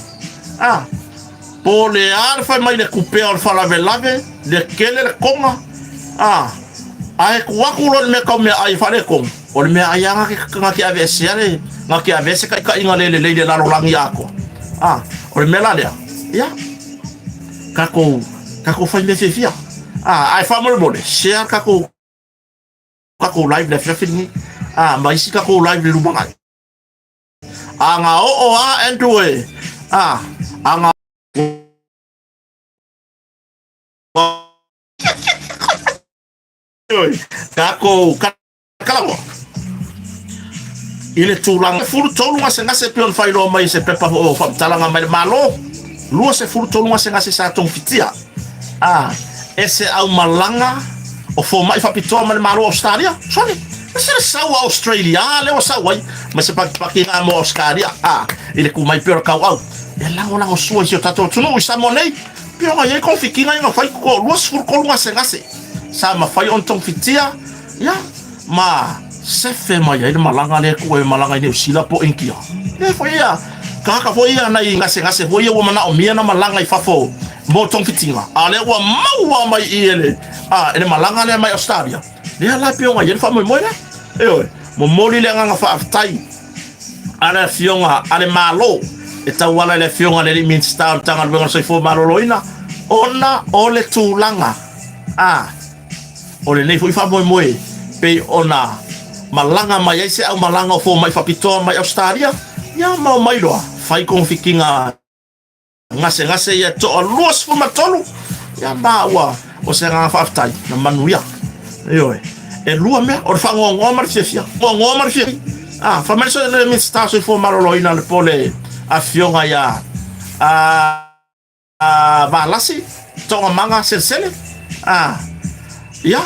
Po le arfa mai le kupe o fa lave le kele le konga. Ai kuakulo me ka me ai fa le kong. O me ai ngaki ave siale ngaki ave se ka inga le la rolangi ako. O me la le. Ya. Kako fa me fia. Ai fa mo bole. Share kako live le fini. Mai si kako live le rubangai. Anga Andrew anga kako kalamo ile tulang furu tolu ngase pion failo mai se pepa o fam talanga mai malo lu se furu tolu ngase sa tong fitia ese au malanga o fo mai fa pito mai malo Australia sorry. Masih sawa Australia, lewa sawa, masih pakai ngamo Australia. Ile kumai pior kau au. Elang orang osua sio tato tunu isa monei. Pior ngai kon fikinga nga fai ko luas fur ko ngase ngase. Sama fai ontong fitia. Ya, ma sefe ma ya malanga le ko malanga ni sila po inkia. Foi ya. Kaka foi ya nai ngase foi ya mana o mia na malanga ifafo. Mo tong fitinga. Ale wa mau mai ile. Ele malanga le mai Australia. Dia la pio nga fa mo moira. Mo moli le nga fa aftai. Ala fionga ale malo. Eta wala le fionga le min star tanga le so fo malo loina. Ona ole tulanga. o le nei foi fa moe pe ona malanga mai ai se au malanga fo mai whapitoa mai Australia ia mau mai roa fai kong fikinga ngase ia to a luas fu matolu ia maua o se ngā whaftai na manuia e lua mea o le whangongo marifia ngongo marifia whamariso le mista soi fo maroloina le pole a fionga ia valasi tonga manga selsele ia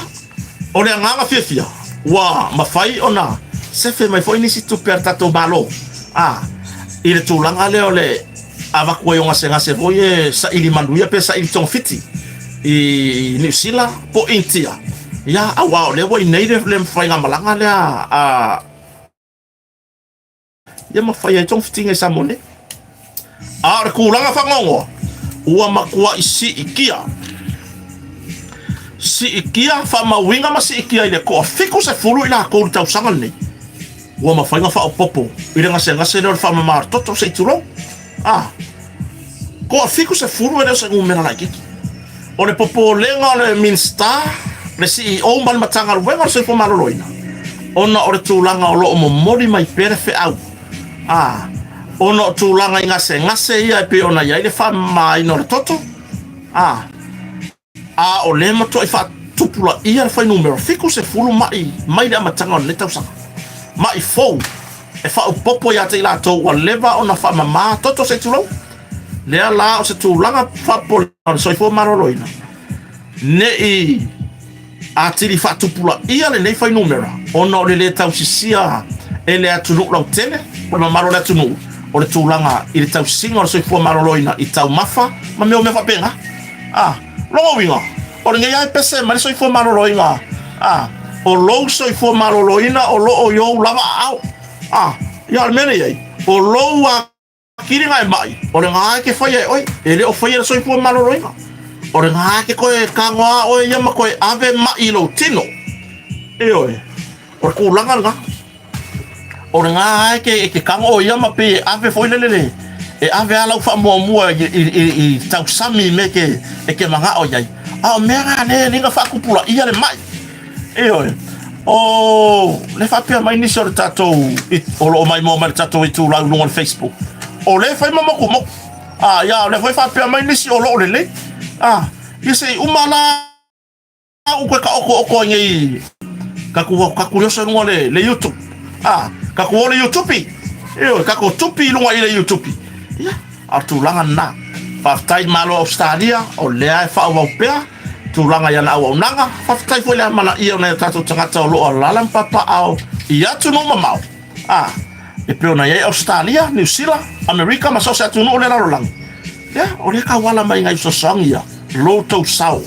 o le nganga fia wa mafai ona sefe mai foi nisi tu per tato malo i le tūlanga leo le ava koe o ngase foi sa ili manuia pe sa ili tong fiti i New Zealand po India ia awa o le wai nei le mfai ngā malanga lea ia mafai ai tong fiti ngai samone re kūlanga whangongo ua makua i si ikia whamawinga ma si ikia i le koa fiku se fulu i la kou tau sanga nei ua mawhainga wha o popo i le ngase leo le whamamara toto se ituro koa fiku se fulu e leo se ngumena lai kiki o le popo lenga le minsta le si o man matanga luenga le seifo maroloina ona o le tūlanga o lo o momori mai pere fe au ona o tūlanga i ngase ia e pe ona iai le whamai no le toto o le mato i fa tupula ia le fai numero fiku se fulu mai le amatanga o le tausanga mai fou e fa popo ia te la to wa leva ona fa mama toto se tulo le la o se tulanga fa pol so fo maroloina ne i atili fa tupula ia le nei fai numero ona le tausisia ele atulu la tele ona marolo atunu o le tulanga i le tausinga o so fo maroloina i tau mafa ma me o me fa penga longo winga o le ngai pese ma so fo maroloina o lo so fo maroloina o lo o yo lava au ia mene ai o lo a kiri ngai mai o le ngai ke fai oi ele o fai so fo maroloina o le ngai ke ko e kangoa o ia ma ko ave mai lo tino oi o ku langa nga o le ngai ke kango ia ma pe ave foi lele e ave ala fa mo i tau sami me ke manga o yai mera ne linga fa kupula ia le mai oi le fa pia mai ni sur tato o lo mai mo tato i tu la no Facebook o le fa mo mo ia le fa pia mai ni si o lo le you say umala o ko ngi ka ku yo so no le YouTube ka ku le YouTube ka ku tupi lo le YouTube ia atulanga na fa tai malo Australia o le fa o pea tulanga ya na o nanga fa tai foi le mana ia na tato tangata o lo lalam papa au ia tu no mamau e pe ona ia Australia New Zealand America ma so se tu no le la lang ya o le ka wala mai ngai so sangia loto sau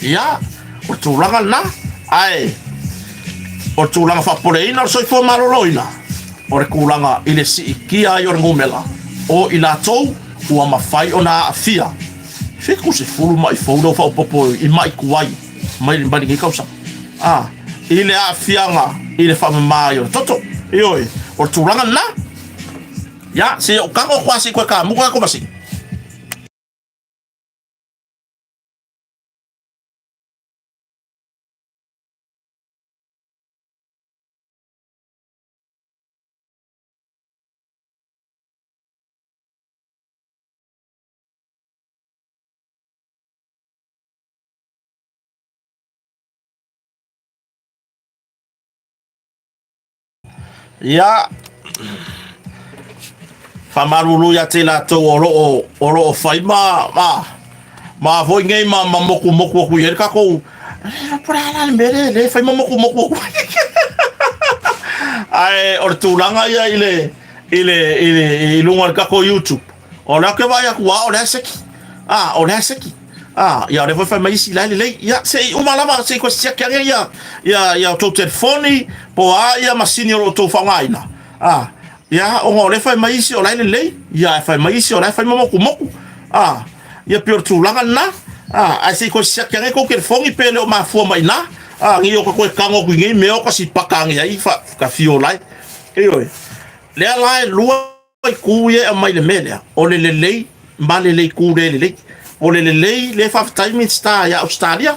ya o tulanga na o tulanga fa poleina so fo maroloina o re kulanga i le si kia i o ngumela o i la tou ua mawhai o nā afia fiku se fulu mai faudo fa popo i mai kuai mai mbani ngi kausa i le afianga i le whamamai o toto i oi o tūranga na ya se o kango kwasi koe ka muka ko masi ya famarulu ya te la to oro fai ma voi ngai ma moku ku yer ka ko pura la mere le fai moku ai or tulanga ya ile lunga ka ko YouTube ora ke vai ku ora seki ora seki ya le fai mai si la le ya sei uma lava sei ko sia kia ya to telefoni po ya masini o to fangaina ya o le fai mai si o le ya fai mai si o le fai moku ya pior tu langa na ai sei ko sia kia ko ke fongi pele o ma fo mai na ngi o ko kango ku ngi me o ko si pakangi ai fa ka fio lai le lai lua ku ye mai le mele o le male le ku le o le whawtaimi star ya Australia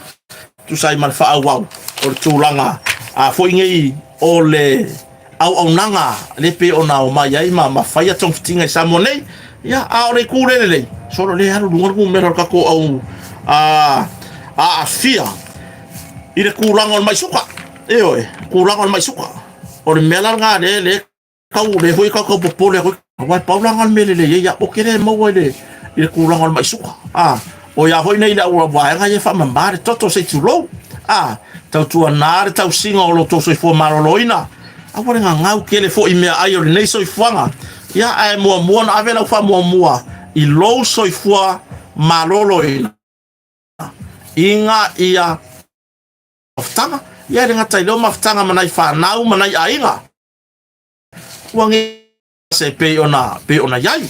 tu sai mal whaawau o le tūlanga a fo ingei o le au nanga le pe ona o mai ai ma whaia tong fitinga i Samonei ia a o le kūrele soro le haru lunga mera kako au a fia i le kūranga o mai suka oe kūranga o mai suka o le mela ngā le kau le hoi kau popole hoi wai paulanga mele le ia o kere maua le i le kūranga o mai suka o ia hoi nei na ua waenga ia wha mamare toto se tulo tau tua nare tau singa o lo toso i fua maroloina a wale ngā ngau kele fo i mea ai o le nei so i fuanga ia ai mua na ave lau wha mua i lo so i fua maroloina inga ia maftanga ia le ngata i lo maftanga manai whanau manai ainga wangi se pe ona yai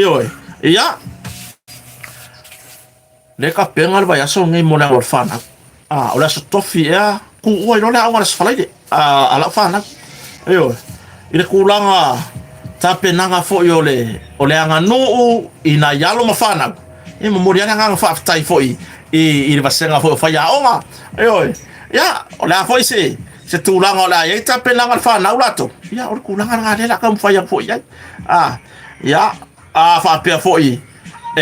oe ia le ka pengal vai aso ngai mona o fana o la so tofi ea ku oi no le awa se falaide ala fana oe ile kulanga tape nanga fo yo le anga no ina yalo mafana mo moriana nga fa tai fo i le vasenga fo fa ya onga oe ya ola fo se tulanga ola ia tape nanga fana ulato ya o kulanga nga le la kam fa ya fo ya ya fa pe fo i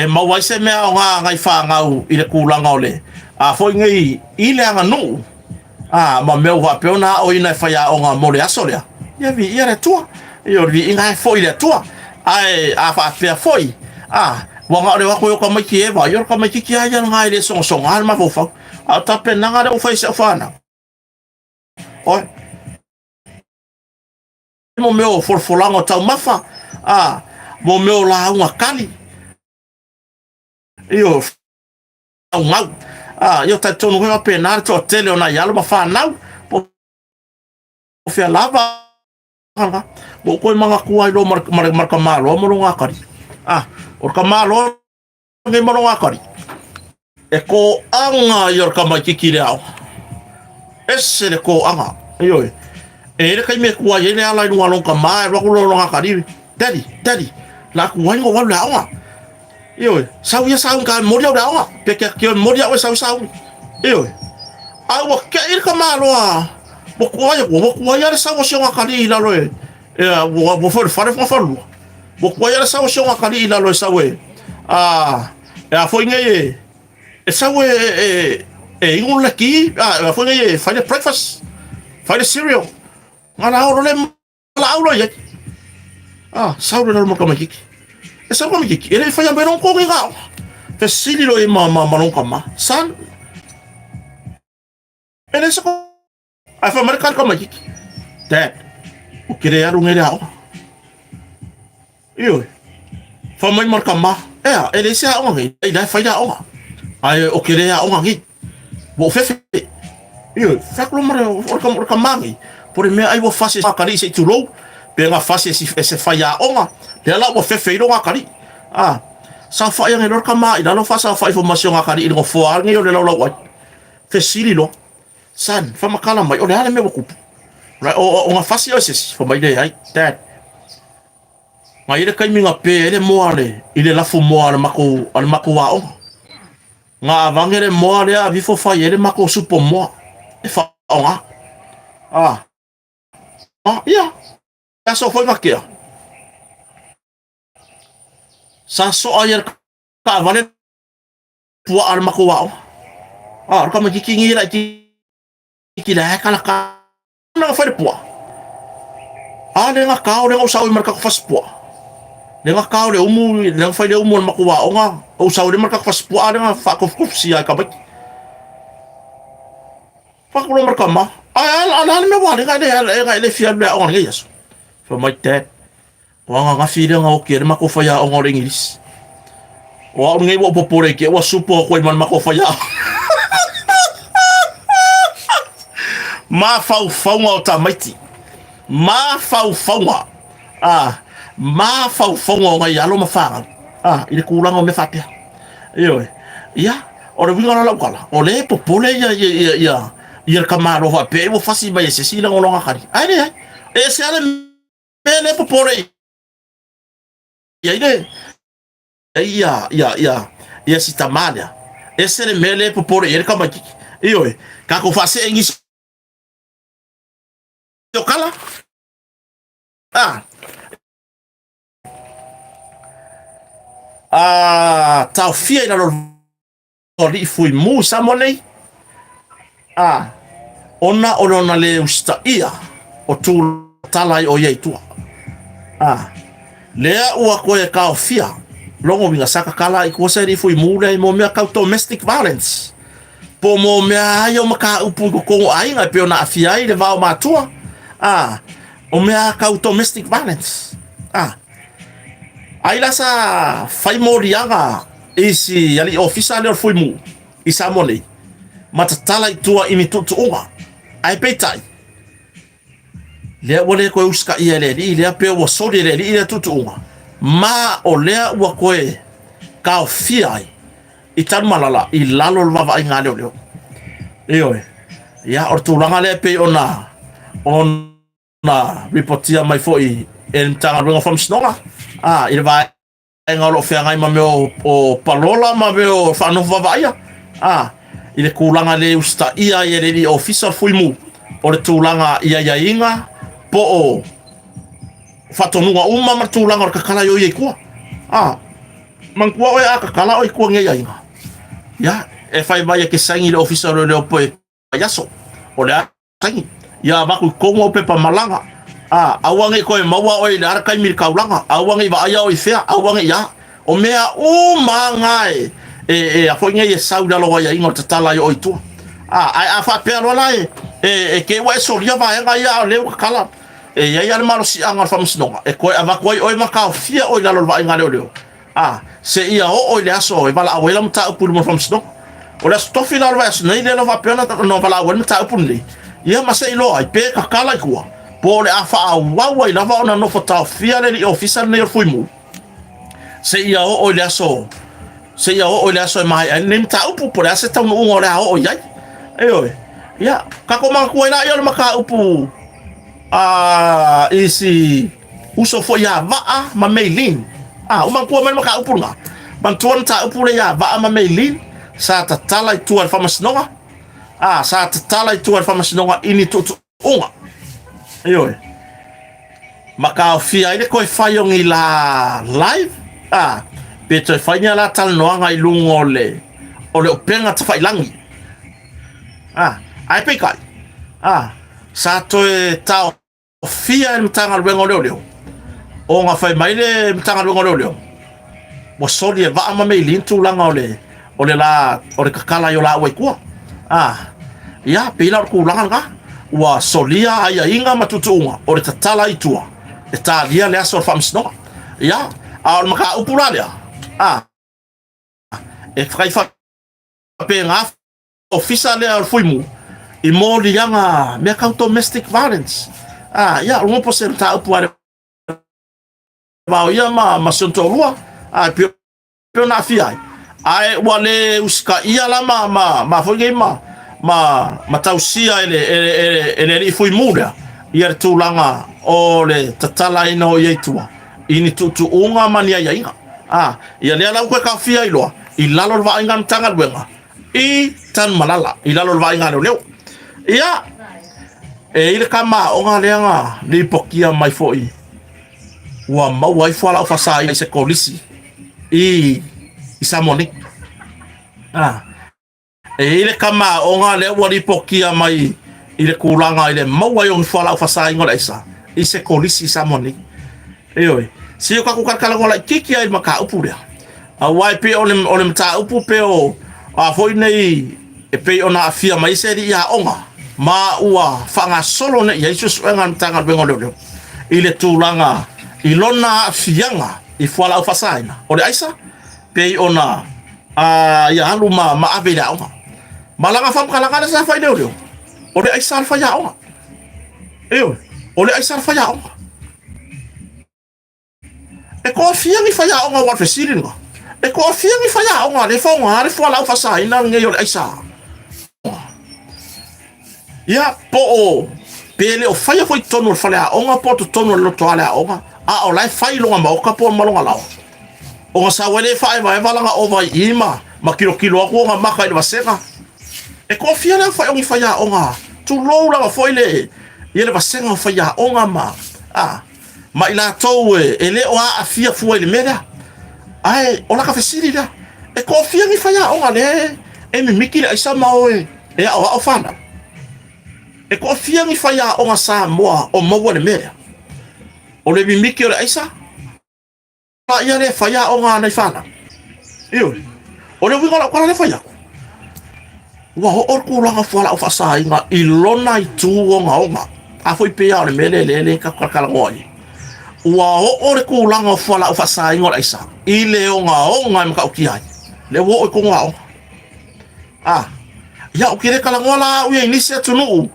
mawai se mea o ngai whangau i le kūlanga o le foi ngai i le anga no ma meu wa peona o ina whaia o ngā mole aso lea ia vi ia le tua i o vi inga foi le tua ai wha pea foi wanga o le wako yo ka mai ki ewa i o ka mai ki ai ngai le songa alma fofau a tape nanga le ufai se whana oi mo meu forfolango tau mafa mo meu la unga kali io ngau io ta tonu ko pena to tele ona yalo ma fa nau po fe lava bo ko manga ku ai lo mar ka malo mo nga kari o ka malo nge mo nga kari e ko anga io ka ma kikire au ese le ko anga io e le kai me ku ai le ala no lo ka ma ro ko lo nga kari daddy la ku ai ngo wa la anga io sau ia sau ka moria da nga pe ke moria o sau io wa ke ir ka malo bo ko ya sau so nga kali la lo bo for bo ko ya sau so nga kali la lo sau foi ngai sau un la ki foi ngai fa breakfast fa cereal ngana o le la aulo ya sau le mo ka makiki esa ko miki ele fa yambe non ko nga fe sili lo ma non kama san ele se ko ai fa marcar ko miki dad o kire ya rungere ao io fa mai marcar ma ele se a ngi ele fa ya o ai o kire ya o ngi bo fe io fa ko mare o ka mangi por me ai bo fase ka kali se tulo pe nga fase se fa ya o le la mo fe lo ngakari sa fa yang elor kama ida lo fa sa fa information ngakari i ngo fo ngi o le lo wa fe sili lo san fa makala mai o le ala me bo kupu right o nga fasi o ses fo mai de ai dad mai le kai minga pe ele mo ale ile la fo mo ale mako wa o nga vangere mo ale a vi fo fa ele mako supo mo e fa o nga ya so foi makia sa so ayer ka vale tua arma ko wa ka ma ki ngi la ki la ka la ka na fa de pua le nga ka o le o sa o marka ko fas pua le nga ka o le umu le fa le umu ma ko wa o nga o sa o le marka ko fas pua le nga fa ko si ai ka ba fa ko marka ma ala me wa le ga le fi le o nga yes for my dad nga fira nga o kere mako fa ya o ngor English o ngai wo popore ke wa supo ko man mako fa ya ma fau nga o tamaiti ma fau nga ma fau nga ya lo ma fa ile kulanga me fa pe io ya o le winga la kala o le popole ya kamaro va pe wo fasi ba yese sila ngo nga kari ai se ale me popore ya ide ya ia si tamania e sere mele popore e kama kiki iyo ka ko fase engis yo kala tau fia ina lo li fui mu samone ona le usta ia o tu talai o ye tua lea ua koe ka fia longo winga saka kala i ko seri fui mu le mo mea ka domestic violence po mo mea ayo maka upu ko ainga pe ona afia i le vao matua o mea ka domestic violence ai la sa fai morianga isi ali ofisa le fui mu isa mole matatala itua ini tutuunga ai petai le wole ko uska ia le ile pe wo sori le ile tutuunga ma o le wa koe ka fiai itan malala i lalo lava inga leo iyo ya ortulanga le pe ona reportia mai foi en tanga ringa from snonga ile vai enga lo fia ngai ma me o palola ma me o fano vavaia ile kulanga le usta ia le official foi mu o le tulanga ia inga po o fatonunga uma ma tulanga o kakala yo ye kwa mangkua o ya kakala o kwa ngai inga ya e fai vai ke sangi le official le po yaso o le sangi ya ba ku kongo pe pa malanga awange ko mawa o le arkai mir kaulanga awange ba ya o fea awange ya o mea mangai a foi ngai sauda lo ya ingo tatala yo itu a fa pero la ke wa so ria va nga ya le kala ya maro si anga fa msno ko ava ko o maka fia o la lo va nga le se ia o le aso e bala awela mta upul mo fa msno o la stofi la va so nei le va pena no bala awela mta upul ni ia ma se lo ai pe ka kala ko po le afa wa la va ona no fota fia le official ne foi mu se ia o le aso se ia o le aso mai nem ta upu por asa tau no ora o ia ya ka ko man ko ina ia maka upu isi uso fo ya va ma mailin o man ko man maka upu nga man tuan ta upu le ya va ma mailin sa ta tala tu al fama snonga sa ta tala tu al fama snonga ini tu unga maka fia ile ko fa yong ila live Peter fanya la tal noanga i lungo le o le openga ta fai langi ai pe kai sa to e tao fia mtanga lwengo leo o nga fai mai le mtanga lwengo leo mo soli e va ma me lintu langa o le la o le kakala yo la we kwa ya pe la ku langa nga wa solia ai inga matutunga o le tatala itua e ta lia le aso famsno ya al maka upulalia e fai fa pe nga official le foi mu i mo li yanga me ka domestic violence ya un porcenta upuare ba ya ma sonto rua pe na fia ai wale uska ia la ma foi ma tausia ele foi muda ia tulanga o le tatala ino yetua ini tutu unga mania ya inga ia le ala ko ka fia ilo i lalo va inga tanga wenga i tan malala i lalo va inga leo ia ile kama onga leanga ni pokia mai foi wa ma wai fala fa sai se kolisi i samoni ile kama onga le wa ni pokia mai ile kulanga ile ma wai on fala fa sai ngola isa i se kolisi samoni si yo ka ku kala ngola kiki ai maka upura wai pe on mta upu pe o foi nei e pe ona afia mai se ri ya onga ma ua fanga solo ne ya isu ngan tanga bengo leo ile tulanga ilona fianga i fala ufasaina o de aisa pe ona ya halu ma avela onga malanga fam kala kala sa fa leo o de aisa fa ya onga o de aisa fa ya onga e ko fianga fa ya onga wa fesiringa e ko fianga fa ya onga le fonga le fala ufasaina nge o de aisa ya po pele o fai foi tono fale a onga po to tono lo to ala onga o lai fai longa ma o kapo malonga lao o sa wele fa e va langa over ima ma kilo ko nga maka i vasenga e ko fia na fa o fa ya o nga tu lo la fa ile ile vasenga fa ya o nga ma ila to e le o a fia fu ile mera ai o la ka fesiri da e ko fia ni fa ya o nga le e mi miki le isa ma o e o fana e ko fia ni fa ya o nga sa mo o mo le mera o le mi miki le isa pa ia le fa ya o nga na fana io o le winga la kwa le fa ya wa o ko la fa la fa sa inga ilona I tu o nga a foi pe ya le mele le ka ka ngoi wa o le ko la fa la fa sa inga la isa ile o nga ma ka ki ai le wo ko nga ya o kire kala ngola u ye ni se tunu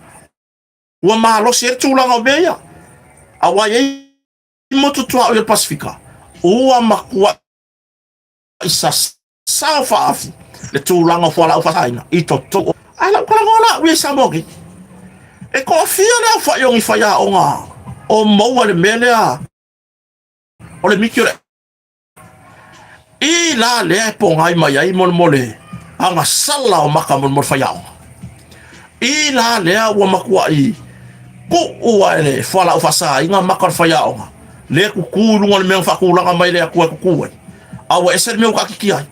wa ma lo se tu la be ya a wa ye mo tu tu o Pasifika o ma kwa isa sa fa afu le tu la fa la fa sa inga I to ala kala ngola u ye sa mo ki e ko fia na fa yo ngi fa ya o nga o mo le mele o le mikio I la le po ngai mai ai mole anga sala o maka mo fa ya I la le o makua I ko o ale fa la fa sa inga maka fa ya o le ku ku lu ngol me fa ku la mai le ku ku awa ese me ka ki ai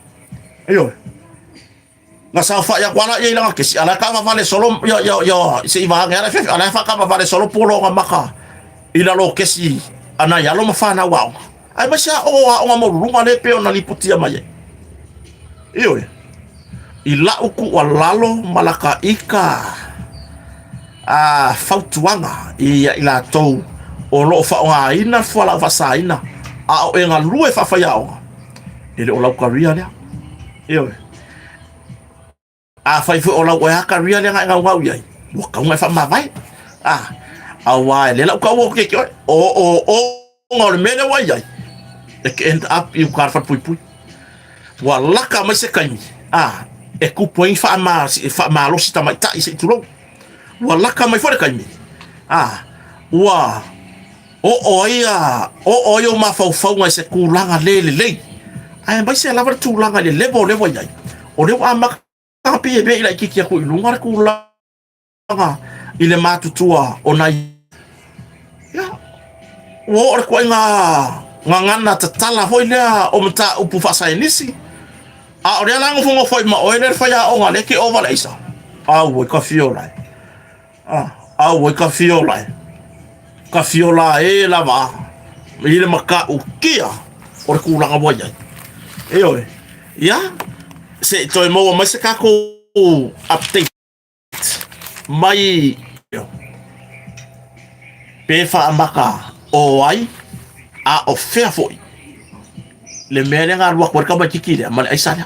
ayo nga sa fa ya kwala ye la ke si ala ka vale solo yo se iba nga ala fa ka vale solo polo nga maka ila lo ke si ana ya lo ma fa na wa ai ba sha o mo runga le pe ona liputia mai iyo ila uku walalo malaka ika fautuanga ila tou o lo fa nga ina fa la fa sa ina o enga lue fa fa ya o ile o la karia le iyo fa fu o la wa karia le nga wa yai wa ka nga fa ma vai wa le la ka wo ke o ngol mele wa yai e end up you car fa pui wa la ka ma se kaimi e ku point fa ma lo si tamai ta ise tulo wa la ka mai fa kaimi wa o yo ma fa nga se ku langa le ai ba se la va tu langa le bo le wa yai o le wa ma ka pe be ila ki ki ku lunga ku langa ile ma tutua ona ya wo o ko ngana tatala hoila o mata upu fa sai nisi o le lango fongo foi ma o le fa ya o ngale ki over isa wo ka fiola wo ka fiola e la va ile maka o kia o ku langa boya ya se to mo ma se ka ko update mai pe fa maka o ai o fea foi le mele nga lua kwa kama kikile mal aisala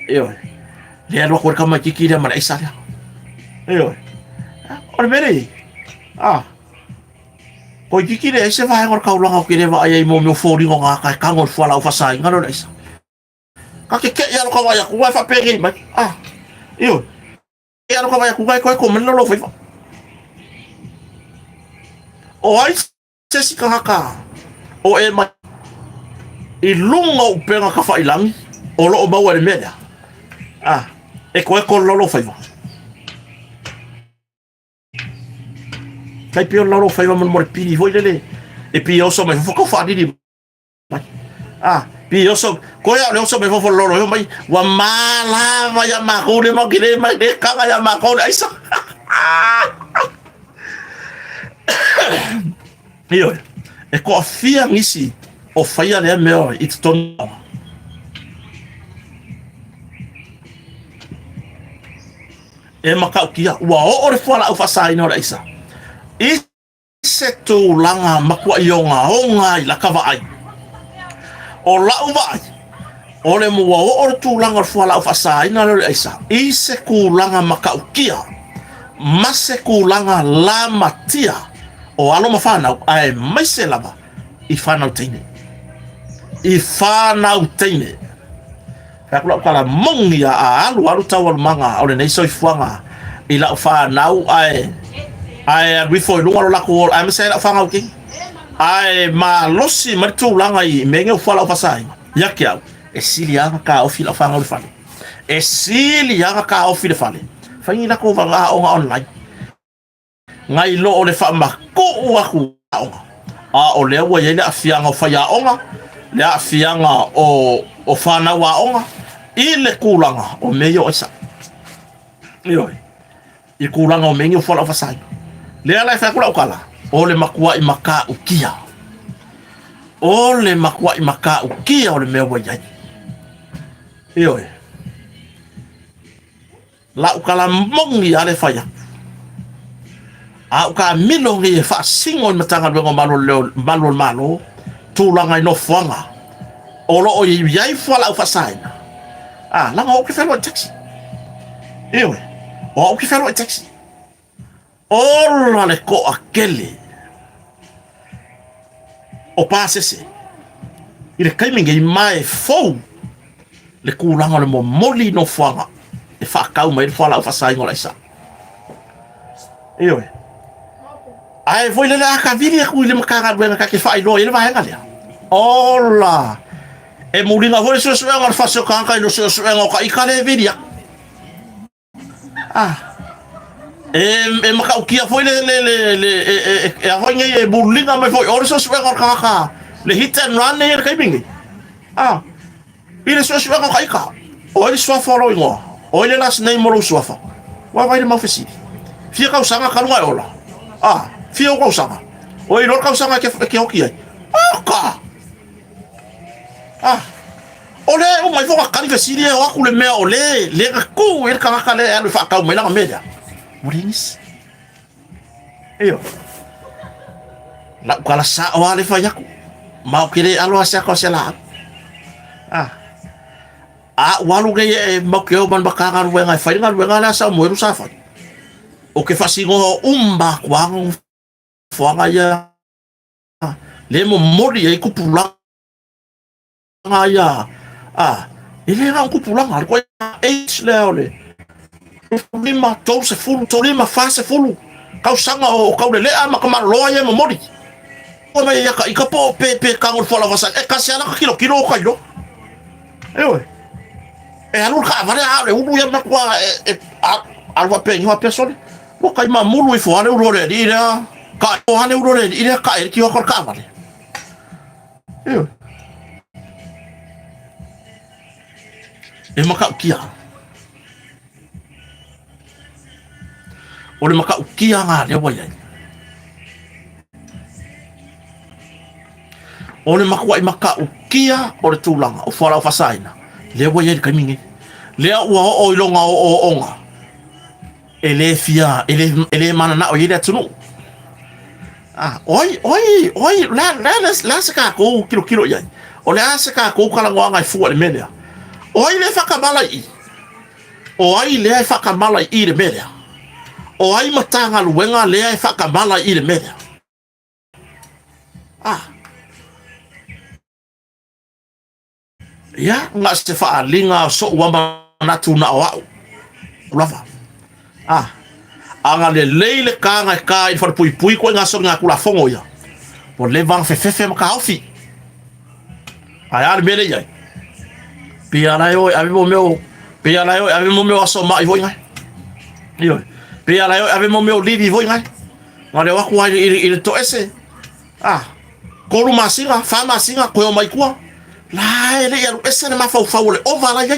le lua kwa kama kikile mal aisala o mele ko kikile se va ngor ka ulanga kile va ai mo fori nga ka ngor fala fa sai ngalo aisa ka ke ya ko va ya ku fa pegi mai ya ko va ya ku ko men lo fa o ai se si ka o e ma I lunga o penga ka fa ilangi o lo o bawa le mea e ko lo fa kai pio lo fa mo pini foi le e pio so me fo ko fa di pio so ko ya le so me fo lo mai wa mala va ya ma ko le mo ki le mai de ka ya ma ko ai sa e ko fia ngisi o faia le meo I ton e maka kia wa o re fala o fa sai no isa I se tu langa makwa ionga onga I la kava ai o la uva o le mo o tu langa fala o fa sai no isa I se ku langa maka kia ma se ku langa la matia o alo mafana ai mai se lava I fana utine ka kala mongi alu tawal manga o le nei soi fuanga I la fana ai we foi lunga la ko ai me se la fanga uki ai ma losi ma tu langa I menge fala fa sai ia ke au e sili anga ka ofi la fanga le fale e sili anga ka ofi le fale fangi la ko vanga onga online ngai lo o le fa ma ko wa ku onga a o le wa ye le afianga o fa ya onga le afianga o fana wa onga ile kulanga o meio esa io i kulanga o meio fola fa sai le ala fa kula ukala o le makua i maka ukia o le makua i maka ukia o le mea wa yai io la ukala mongi ale fa ya a uka milongi e fa singo i matanga luengo malo malo tulanga i no fanga olo o yai fola u fa sai langa o ke felo taxi io o ke felo taxi o le ko akele o pasese i le kaiminga i mai fou le kulanga le momoli no fanga e fa kau mai le fola u fa sai ngola isa io ai voi le la ka vili ku le makanga buena ka ke fa ilo ele va henga le ola e mulinga voi so ngal fa so ka no so ngo ka ikale vili e maka ukia foi le e avange e mulinga mai foi ora so ngo ka le hit and run ne ka bingi ile so ngo ka ika o ile so following o ile las nei molo so fa wa vai le mafesi fia ka usanga ka lunga ola fia ka usanga o ile ka usanga ke hoki ai ka ole o mai foka kali fesiri o aku le mea ole le ku e ka le ale fa ka me la media morinis io la kala sa o ale fa yaku ma o kire alo asa ko sela walu ge e ma ke o ban bakanga ruenga fa inga ruenga la sa mo rusa fa o ke fasingo umba kwang fanga ya le mo mori e kupula ya ele era kupula ko e leole lima tose fulu to lima fase fulu kau sanga o kau le ama kama loya mo mori o me ya ka po pe ka ngol fola vasa e ka sala ka kilo ka ilo e alu ka vale ale ubu ya makwa alwa pe ni wa persone o kai ma mulu i fo ale urore ira ka o ale urore ira ka e ki o ka vale e maka kia o le maka kia nga le wa yai o le maka kia o le tulanga o fala o fasaina le wa yai kamingi le o ilonga o onga ele fia ele mana na o ile tunu oi la saka ko kilo yai o le saka ko kala ngwa fu le media oi le fakamala i oi le fakamala i le media oi matanga luenga le fakamala i le media ya nga se fa linga so wamba na tuna o lava anga le leile kanga ka i for pui ko nga so nga kula fongo ya po le van fe ka ofi mele ya pia la yo ave mo meu aso mai voi ngai yo pia la yo ave mo meu livi voi ngai ngale wa ku i to ese ko lu masinga fa masinga ko mai ku la ele ya ese le mafau le ovala ya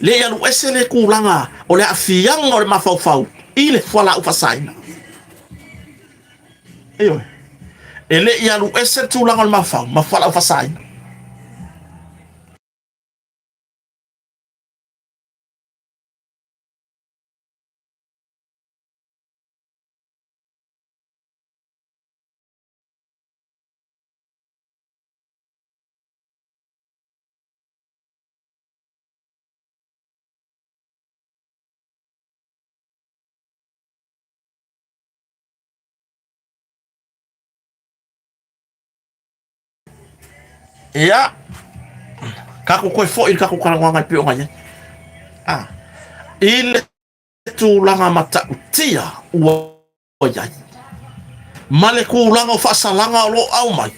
le ya ese le kulanga o le afianga o le mafau ile fola u fasaina ele ya ese tulanga o le mafala u fasaina ya kako ko fo il kako kala nganga pe o nganya il tulanga mata utia o ya male ko langa fa salanga lo au mai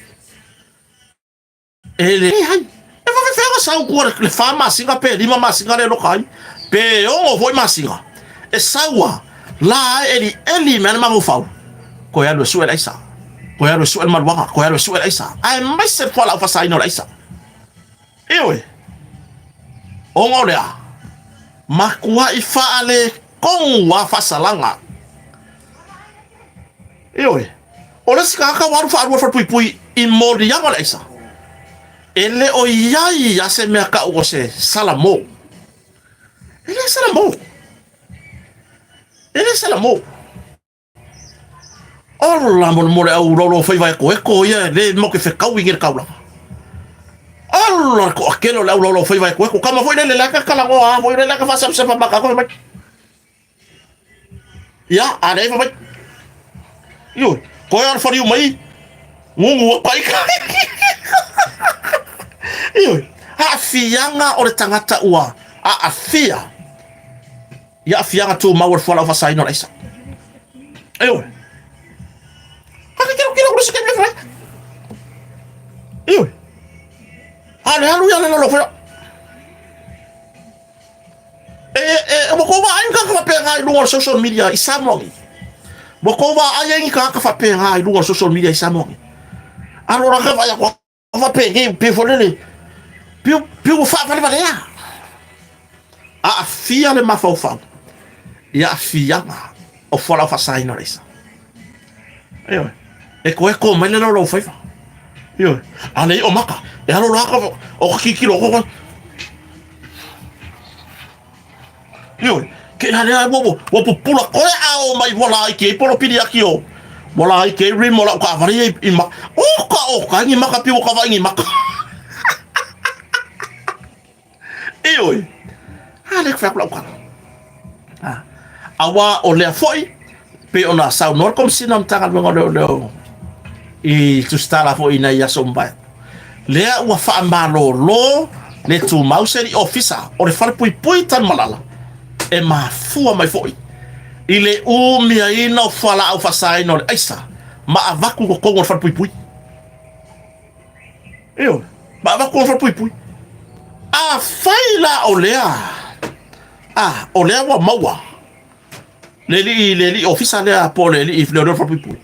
ele hai e va sa ku le fa masinga pe lima masinga le lokai pe o voi masinga e sawa la eli man ma fau ko ya lo suel aisa ko ya lo suel malwanga ko ya lo suel aisa ai mai se fala fa sai no aisa ewe o ngolea makua ifa ale kong wa fa salanga ewe ole sika ka waru fa fa pui in modi ya wala aisa ele o yai ya se me ka o se salamo ele salamo Alla mon mole au rolo fai vai ko ia le mo ke fe kau ingir kaula Alla ko akelo la rolo fai vai ko kama foi le la ka kala ngo a foi le la ka fa sa pa ka ko mai ya ade fa mai yo ko ya fa ri mai ngungu pai ka yo a fianga o le tangata ua a fia ya fianga tu mawar fa fa sai no isa yo Kira udah sekian level. Iyo. Halu yang lalu fa. Boko ba ayin ka fa nga luar social media isamong. Boko ba ayin ka fa nga luar social media isamong. Alora ka fa ya ko fa pe folele. Piu fa fa ya. A fia le mafofa. Ya fia o fola fa sai no isa. Iyo. E ko mai le lo fai fa yo ane o maka e alo la ka o kiki lo ko yo ke ane bo pula ko a o mai vola ke polo pidi aki o vola ke rim mola ka vari i ma o ka ni maka pi o ka va ni maka yo ane fa ko awa o le foi pe ona sa nor kom sinam tanga lo I tu stala fo ina ya somba lea ua fa malolo le tu mauseri officer o le fale pui tan malala e ma fua mai foi i le umia ina o fala au fasai no le aisa ma avaku ko kongo fale pui io ma avaku ko fale pui a faila o lea wa maua le officer lea po le if le fale pui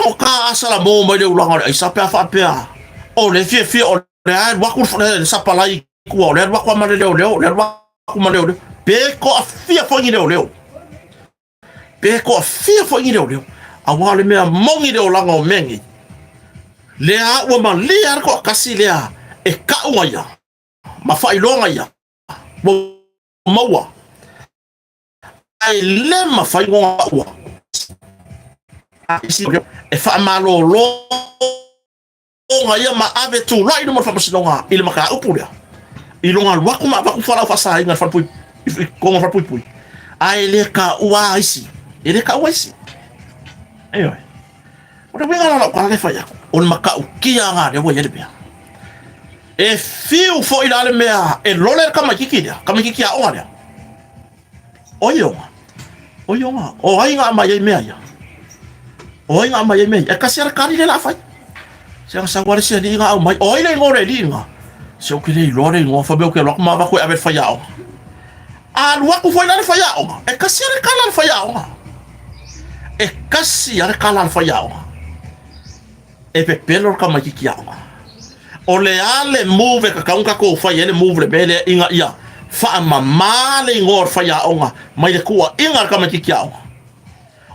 o ka asala mo mai le ulanga ai sa pa fa pa o le fie o le ai wa ku le sa pa lai ku o le wa ku ma le wa ku ma le pe ko fie fo ni le pe ko fie fo ni le a wa le me mongi le ulanga o mengi le a wa ma le ar ko kasi le a e ka o ya ma fa i longa ya mo wa ai le ma fa i wa e fa malo lo nga ia ma ave tu right no fa pasinonga il maka upuria ilonga wa kuma va ku fala fa sa inga fa pui ko fa pui ai le ka wa isi ele ka wa isi ayo ora venga la ka le fa ya on maka u kia nga de wo ye de bia e fiu fo ila le mea e lole kama kikia o ngare oyo o ai nga ma ye mea ya o inga mai me e kasi ar kari le la fai se sa wale se ni inga mai o ile ngore li inga se o kile lore ngo fa be o ke lo ma va ko ave fa ya o a lua ku foi la fa ya o e kasi ar kala fa ya o e kasi ar kala fa ya o e pe pelo ka mai ki ya o le ale move ka ka ko fa ye le move le bele inga ia fa mama le ngor fa ya o mai le ku inga ka mai ki ya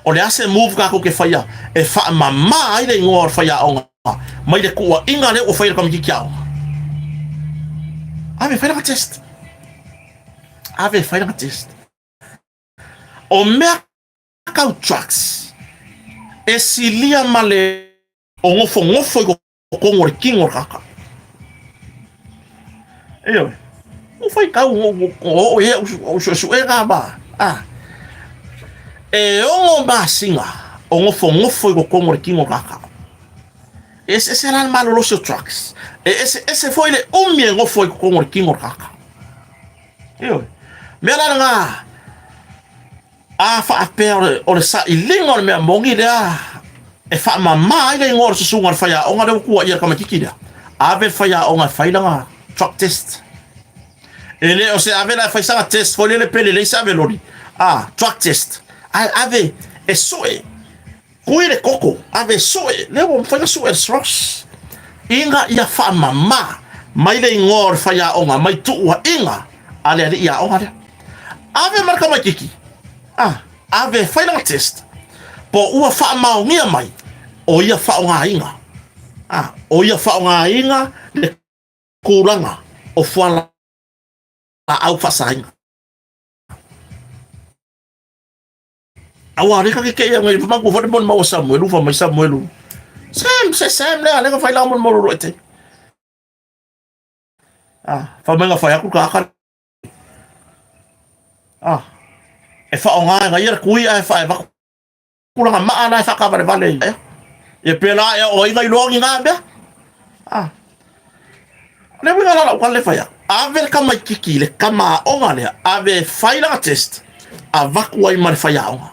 o le ase move ka ko ke faia e fa mama ai le ngor faia o mai le ku inga le o faia ka mi kiao ave faia test o me ka trucks e silia male o ngofo ko ngor kingor kaka yo o fai ka o e ga ba e o masinga o ngofo ko kongo kingo kaka ese será malo los trucks ese foi le umie ngofo ko kongo kingo kaka yo me la nga a fa per o le sa ilingo me mongi da e fa mama ile ngor su sunga fa ya o ngade ku ia kama kikida ave faya o nga failanga truck test ele o se ave la faisanga test fo le pele le save lori truck test ave e soe kuile koko ave soe le wo faya soe stros inga ia fa mama mai le ngor faya o nga mai tu wa inga ale ale ia o nga ave marka makiki ave failanga test po ua fa maungia mai o ia fa o nga inga o ia fa nga inga le kuranga o fala au fasainga awa reka ke ia ngai magu fo mon mau Samuel fa mai Samuel sam le ale ka fa la mon mo roete fa menga fa ku ka e fa nga nga ia kui ai fa va kuranga ma ana fa ka vale e pela e o inga ilongi nga be le winga la kwa le faya ave kama kiki le kama onga le ave faila test avaku ai mar faya onga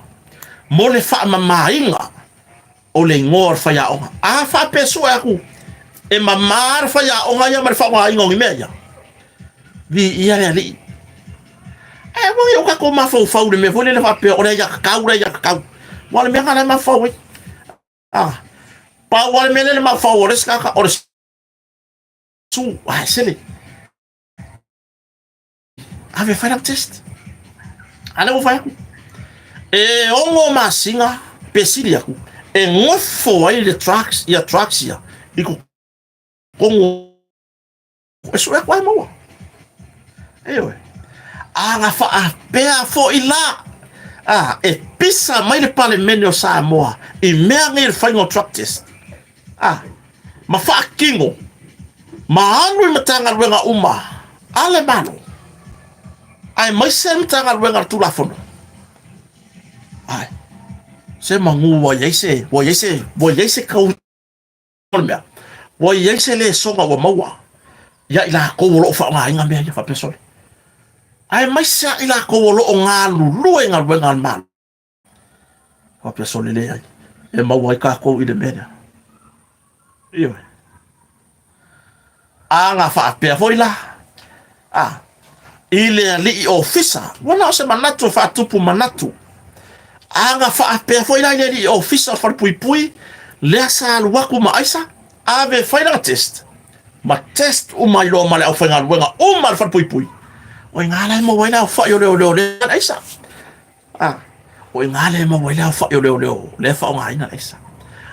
mo le fa mama inga o le ngor faya onga fa peso aku e mamar faya onga ya mar fa inga ngi meya vi ia le ali mo yo ka ko ma fo le me fo le fa pe o le ya ka mo le me ngala ma fo pa wale mele ma favore ska or su sele ave fara test ale wo fa e ongo masinga pesilia ku e ngofo ai le tracks ya traxia iku kongo eso é qual mo ewe nga fa pe fo ila e pisa mai le parlamento Samoa e mea ngai le final truck test ma fa kingo ma anu i matanga ruenga uma ale mano ai mai se matanga ruenga tulafono ai se mangu wa yese kau mea wa yese le songa wa maua ya ila ko lo fa nga inga mea ya fa pesole ai mai se ila ko lo nga lu nga ruenga mal fa pesole le ai e maua ka ko i de mea iyo nga fa pe foi la ile li officer wana se manatu fa tupu manatu nga fa pe foi la li officer fa pui le sa waku ma aisa ave final test ma test o mai lo male au final wenga o mal fa pui o ngala mo wena fa yo le aisa o ngala mo wena fa yo le fa nga ina aisa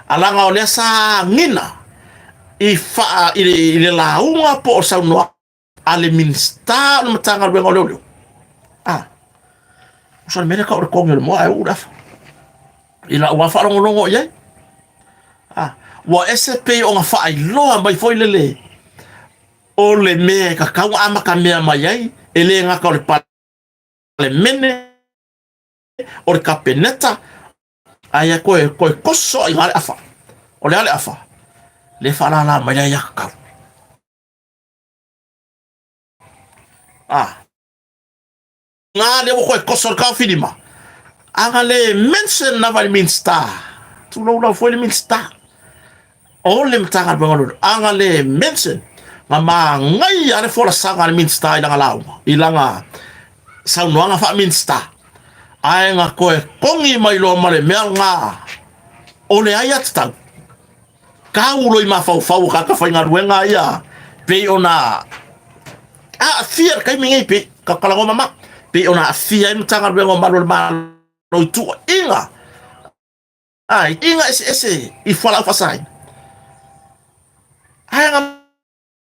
alanga o le sa ngina i fa ile la unga po sa no ale minsta no tanga luenga lolo so me ka o kongo mo ai ura ila wa fa longo ye wa SP o nga fa ai lo mai foi lele o le me ka ka ama ka me mai ai ele nga ka le mene o ka peneta ai ko koso ai ngale afa o le ale afa le fala la mai ya ka nga le ko koso ka finima anga le mensen na val minsta tu lo foi le minsta o le mtanga bangalo anga le mensen mama ngai ale fola sanga le minsta ila la ilanga sa no anga fa minsta ai nga ko kongi mai lo male melnga o le ayat tang kaulo i mafau ka fainga ruenga ia pe ona fier kai mingi pe ka kalango mama pe ona fier mtanga ruenga malo tu inga inga ese i fala fasai nga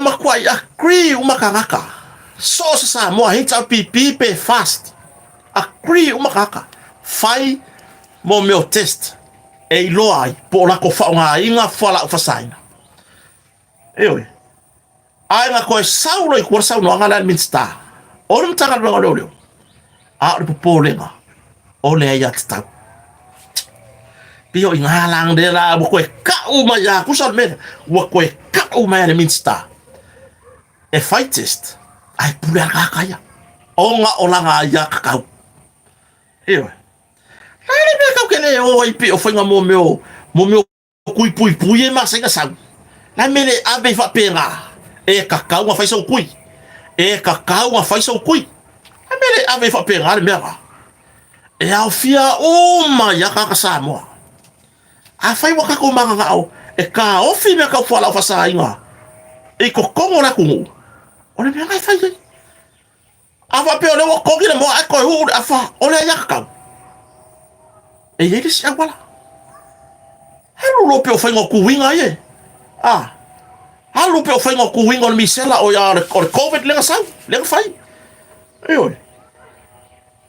makwai agree umakanga so sa mo hita pipi pe fast agree umakaka fai mo meu test e loai po la ko fa nga inga fala fasaina ewe ai nga ko saulo i kursa no nga la minsta o rum tanga lo lo ru po lenga o le ya tsta pio inga lang de la ko ka u ma ya ku sa me wa ko ka u ma ya minsta e fight test ai pula ka kaya o nga o la nga ya ka ewe ai me ka kele o i pi o foi nga mo meu kui pui e ma senga sa La mele ave fa penga. E kakau nga fai sau kui. E kakau nga fai sau kui. La mele ave fa penga le mea. E au fia uma ya kaka Samoa. A fai waka ko manga ngao. E ka ofi mea kau fuala fa sa inga. E ko kongo na kungu. Ole mea ngai fai. Afa pe ole wo kogi le mo a ko hu afa ole ya kakau. E yele si agwala. Halu lo pe o fai ngoku winga ye. Ah. Halu pe o fai ngoku winga on misela o ya o COVID lenga sau. Lenga fai. Eoi.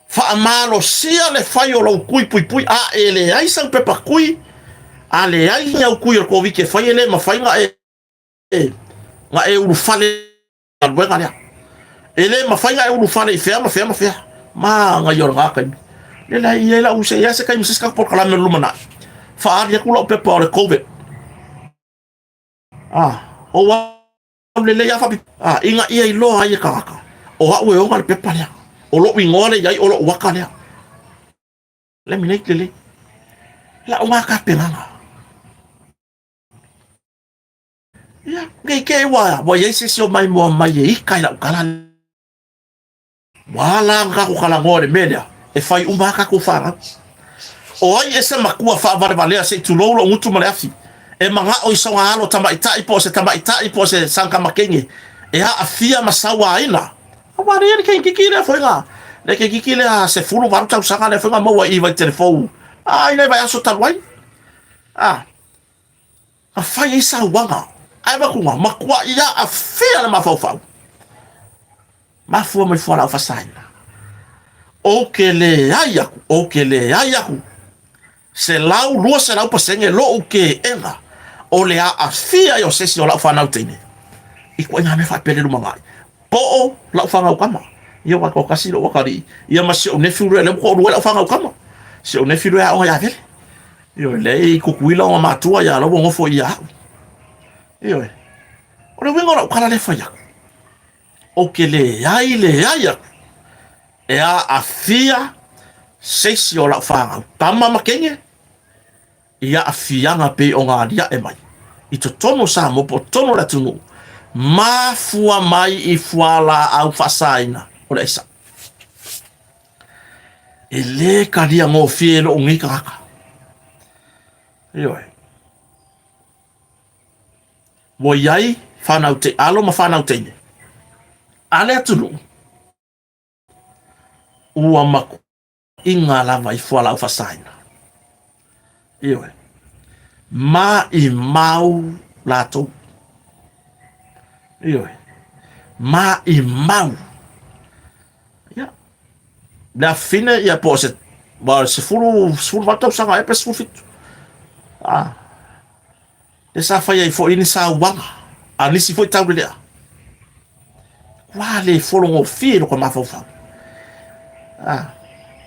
Fa amalo sia le fai o lo kui pui pui a ele ai sang pe pa kui. A le ai nyau kui o COVID ke fai ele ma fai nga nga e uru fale alwenga lea. Ele ma fai nga e uru fale fea ma fea ma fea. Ma nga yor nga kai. Le la use ya se kai misiska por kala me lumana. Fa aria kula o pe pa o COVID. Ah, o wa le ya fa inga ia I lo ai kaka. O ha we o ngal pe pa lea. O lo wingo le yai o lo waka lea. Le minei le. La o nga ka penanga. Ya, ke wa yai se sio mai mo mai I kai la kala. Wala nga ko kala ngore media. E fai umaka ko fara. O ai ese makua fa vale se tu lo ngutu maleafi. E manga o isa nga halo tama ita ipo se sanka makenge. E ha afia masawa ina. Wa re ke kikile foi nga. Le ke kikile se fulu va tau sanga le foi nga mo wa I va telefone. Ai le vai aso talwai. Ah. A fai isa wanga. Ai ba kunga makua ia afia na mafau. Mafua mai fora fa saina. O que le ayaku. Se lau lua se lau pasenge lo o que enga. O le a fia yo se si o lau whanau teine. I koe ngā me whai pere rumangai. Po o lau whangau kama. Ia wako kasi lo wakari. Ia ma se o nefirue le mko o lau whangau kama. Se o nefirue a o ya vele. Io le I kukuila o matua ya lau ngofo I au. Io e. O le wingo lau kala le whaiaku. O que le ayaku. E a fia seisi o lau whangau tama makenge ia a fianga pe o ngā ria e mai I to tono sa mo po tono la tunu ma fua mai I fuala au whasaina o le isa e le ka ria ngō fielo o ngika haka ioe wo iai whanau te alo ma whanau teine ale atunu ua maku inga lava I fuala au whasaina. Ioe. Ma I mau lato. Ioe. Ma I mau. Ia. Na fine ia po se se fulu vatau sanga e pe se fitu. Ah. E sa fai ai fo ini sa wanga. A nisi foi tau lea. Wale folongo fie no ko mafau. Ah.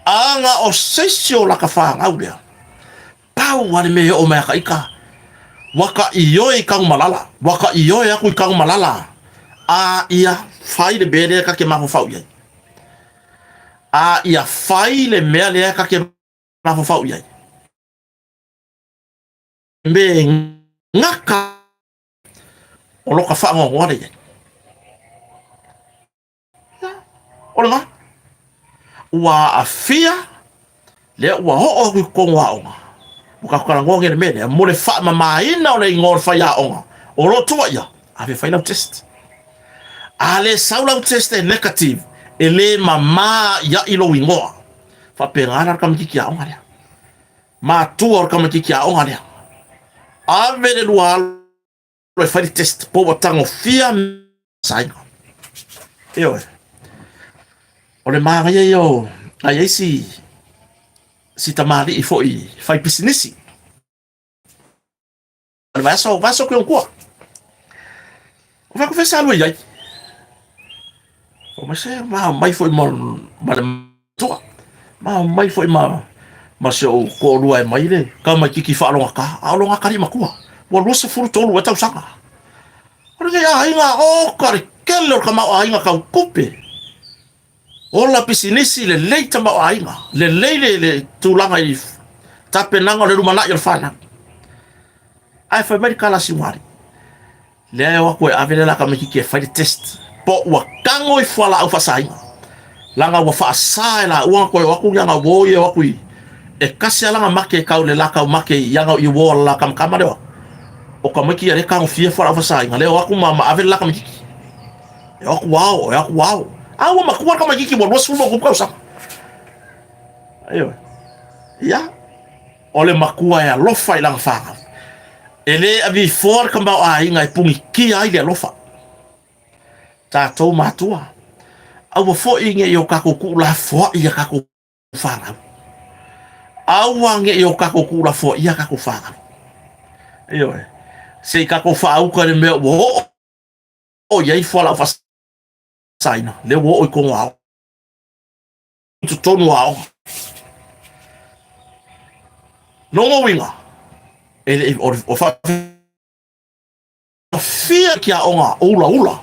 Anga o sesio la ka whangau lea. Pau wale me o mea ka ika. Waka iyo I kang malala. Waka iyo aku I kang malala. A ia whai le bere ka ke maho whau iai. A ia whai le mea lea ka ke maho whau iai. Me ngaka o loka whaango ngore iai. O nga. Ua a fia le ua ho o ko ngwa onga buka kala ngonge le mele mo le fa mama ina o le ngor fa ya onga o lo tua ia ave fa ina test ale saula test e negative ele mama ya ilo wingoa fa pengana kam ki ya onga le ma tu or kam ki ya onga le ave le lua lo fa test po botango fia sai yo o le maa yo ai si tamari I foi fai business vaso que ko o vai confessar lo ai o mas mai foi ma tua mai foi ma se o ko lo ai mai le ka mai ki fa lo ka a lo ka ri makua o lo se furu tolu e tau sanga o le ainga o ka kelo ka ma ainga ka kupe o la pisinisi le leita ma ainga le leile tulanga I tapenanga le rumana I fana ai fa mai kala siwari le wa ko avele la kama ki fa test po wa kango I fala au fasai langa wa fa sai la wa ko wa ku yanga wo ye wa ku e kasi langa make ka le la ka make yanga I wo la kam kamare o kama ki re ka fie fala fasai ngale wa ku mama avele la kama ki ya ku wow ya ku wow awa makuwa kama ki bo wasu mo ku sa ayo ya ole makuwa ya lofa ilang fa ele avi for kamba a inga pungi ki ai le lofa ta to matua au fo inge yo kako ku la fo ia kako fara au ange yo kako ku la fo ia kako fara yo se kako fa au ka me wo o ia I fo la fa saina le wo o ko wa tu tonu wa no mo winga ele o fa fia ki a onga ula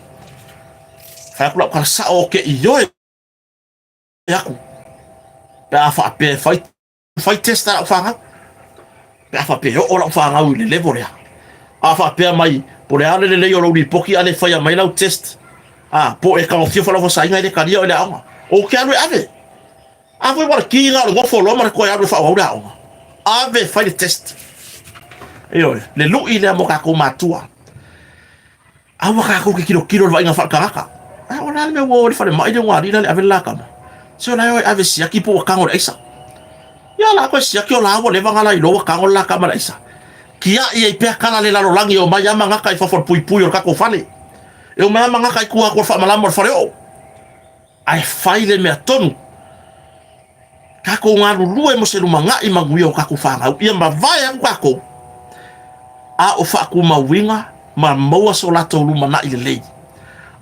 fa kula ka sa o ke yo yaku pa fa pe fa testa fa pa fa pe o la fa nga u le level ya a fa pe mai por ale le yo lo di poki ale fa ya mai la test po e ka o fio fa la fa sa nga le ka dio le onga o ke alo ave wa ki nga lo fo lo ma ko ya lo fa wa onga ave fa test yo le lu ile mo ka ko matua awa ka ko kilo va inga fa ka ona me wo fa mai de ngari le ave la kama so na yo ave sia ki po ka ngol isa ya la ko sia ki la wo le va ngala I lo ka ngol la kama isa kia I pe kala le la lo langi o mai ama ngaka I fa for pui o ka ko fale e o mai ama ngaka I ku ko fa malamo fa o ai fai le me tonu ka ko ngaru lu e mo se lu manga I magui o ka ko fa ngau ia ma vai ka ko a o fa ku mawinga ma moa so la to luma na ile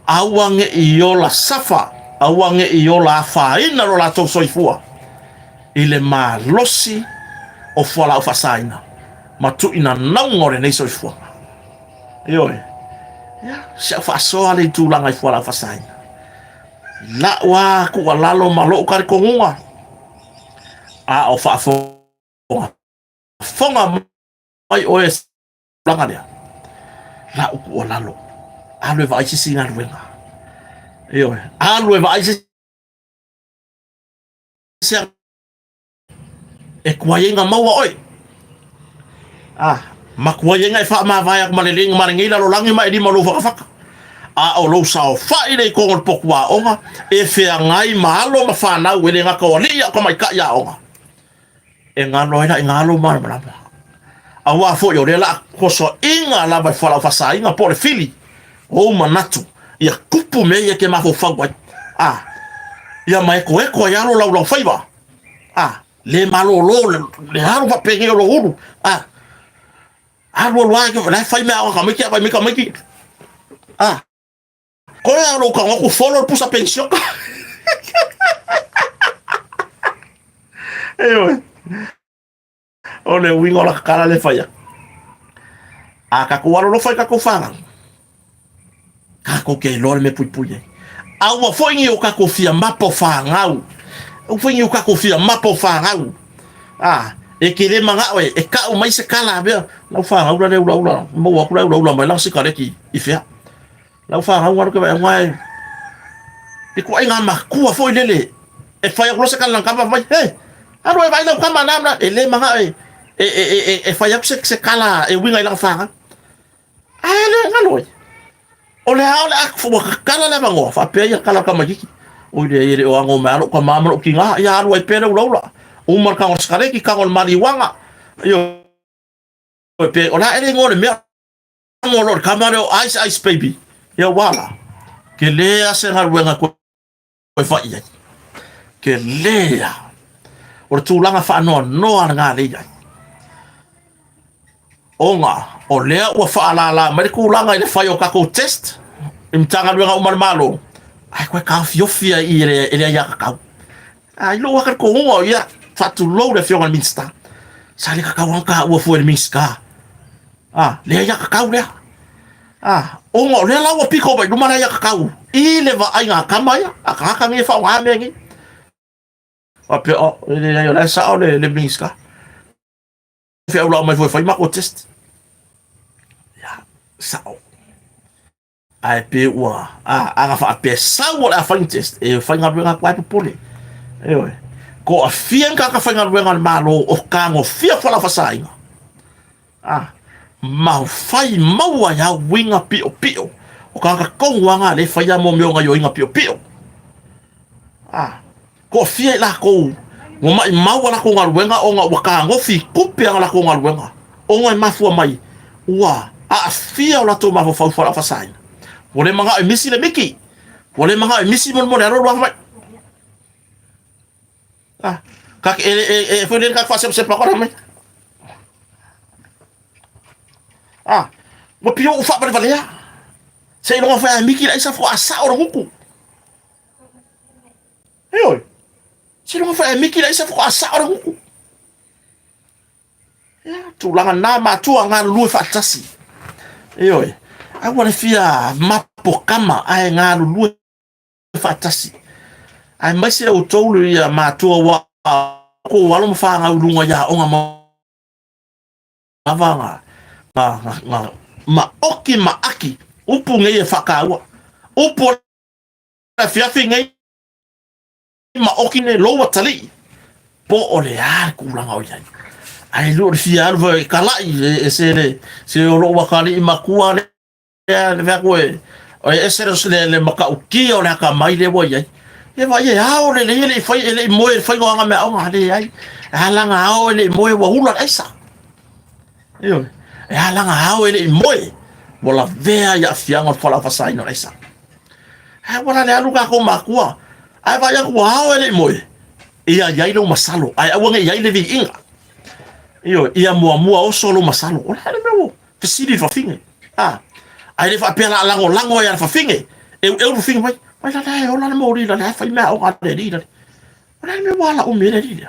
awange I ola safa awange I ola fa ina ro la to soifua ile ma losi o fola o fasaina ma tu ina nangore nei soifua yo ya sa fa so ale tu langa I fola fasaina la wa ku lalo malo ka ko ngua a o fa fonga mai os langa dia la u lalo alo vai si singa ruenga yo alo vai si e kuayenga maua oi makuayenga fa ma vai ak maleling maringira lo langi mai di malu fa o lo sa fa ile ko ngol pokwa onga e fe ngai malo ma fa na wele nga ko li ko mai ka ya onga e ngalo ina ngalo mar mar awa fo yo la ko so inga la ba fa fa sa inga por fili o manatu ia kupu me ia ke ma fo fa wa ia mai ko ya lo fa iba le malo lo le haru pa penge lo uru lo wa ke la fa me ka me ke ba me ka me ki ko ya lo ka ko follow pusa pension ole wingo la cara le falla ka ko lo fa ka ko fa ka ko ke lo me pui awa fo ngi o ka ko fia mapo fa ngau o fo ngi o ka ko fia mapo fa ngau e ke le manga we e ka o mai se kala be la fa ngau la mo wa la mai la se ka le ki I fia la fa ngau wa ke ba ngai e ko ai ngama ku fo ile e fa ya ko se kala ngamba mai aro e vai la kama na e le manga e fa ya se kala e winga la fa le ngaloi ole ala fo kala le bango fa pe ya kala kama ki o ile o ngo malo ko mama ki nga ya ro e pere ulo o mar ka os kare ki ka ol mari wanga yo pe ola ele ngore me ngolo kamare o ice baby ya wala ke le ase har wenga ko fa ya ke le o tu langa fa no nga le ya onga o le o fa la mai ku langa ile fa yo ka ko test imtanga luenga o malo ai ko ka fiofia ile ya ka ai lo ka ko ngo ya fa tu lo de fio minsta sale ka wanka o fo el minska le ya ka le ongo le la o piko ba dumara ya ka ile va ai nga kamaya ka ngi fa wa mengi pe le ya la sa le minska fi aula mai foi ma o test ya sa ai pe ua anga fa pe sa o la fa test e fa nga nga kwa pole e ko a fia ka fa nga nga malo o ka ngo fia fa la fa sa inga ma fai maua ya winga pio pio o ka wanga le fa ya mo me nga yo inga pio pio ko fia la ko mo mai maua la ko nga wenga o nga o ka ngo fi kupe la ko nga wenga o nga mafu mai ua a fia la to ma fa fa la fa sa inga Wole manga emisi le miki. Wole manga emisi mon mon ero mai. Kak fodel kak fa se pa ko mai. Mo pio ufa ba valia. Sei no fa miki la isa fo asa o huku. Oi. Sei no fa miki la isa fo asa o huku. Ya, tu langa na ma tu anga lu fa tasi. Oi. I want to fia mapo kama ai ngā lulu fatasi. Ai mai se o tolu ia mātua wa ko walo mwhanga urunga ia o ngā mawanga. Ma oki ma aki. Upu ngai e whakaua. Upu na fiafi ngai ma oki ne loa tali. Po o le a kulanga o iai. Ai lua fia alwa e kalai e se o loa kali i makua le. Le vekwe o esero le maka uki o le ka mai le wo ye e vai e ao le fai le moe fai ngo nga me o nga le ai ala nga ao le moe wa hula esa yo e ala nga ao le moe wala vea ya fianga fala fa no esa ai wala le alu ka ko makua ai vai ko ao le moe ia ia lo masalo ai awange ia le vi inga yo ia mua o solo masalo o le me fisili fa finge ai le fa pela lango ya fa finge eu finge mai la o la mo ri la fa me o ka ri la la me wala o me ri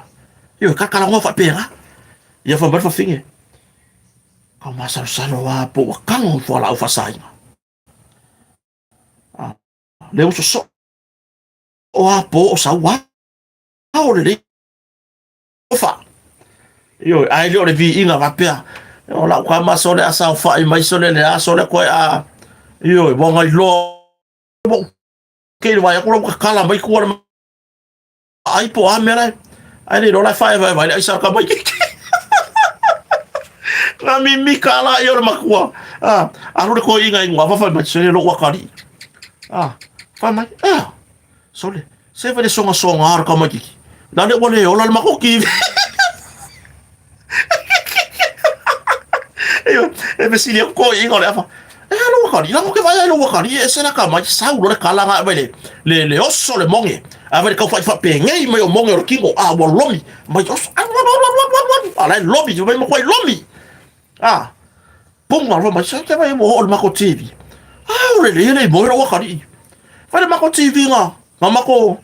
yo ka kala ngo fa pela ya fa fa finge ka masa salo wa po ka ngo fa la fa sai le uso so o po o sa wa o le fa yo ai le vi inga va pela o la kwa maso le asa fa mai so le aso le ko yo bo ngai lo ke vai ko ka kala mai ko ai po amera ai le la fa vai ai sa ka mai la mi kala yo ma ko aro ko inga ngwa fa mai so le lo wakari fa mai so le se fa le songa ar ka mai la le wole o la ma ko ki e me sili ko inga le fa lo wakari la mo ke vai lo wakari e se la ka mai sa lo le kala nga vai le oso le monge a ver ka fa pe ngai mai o monge o kingo wo lomi mai oso ala lomi jo mai mo ko lomi ponga lo mai sa ke vai mo o ma ko tv o le mo lo wakari fa le ma ko tv nga mama ko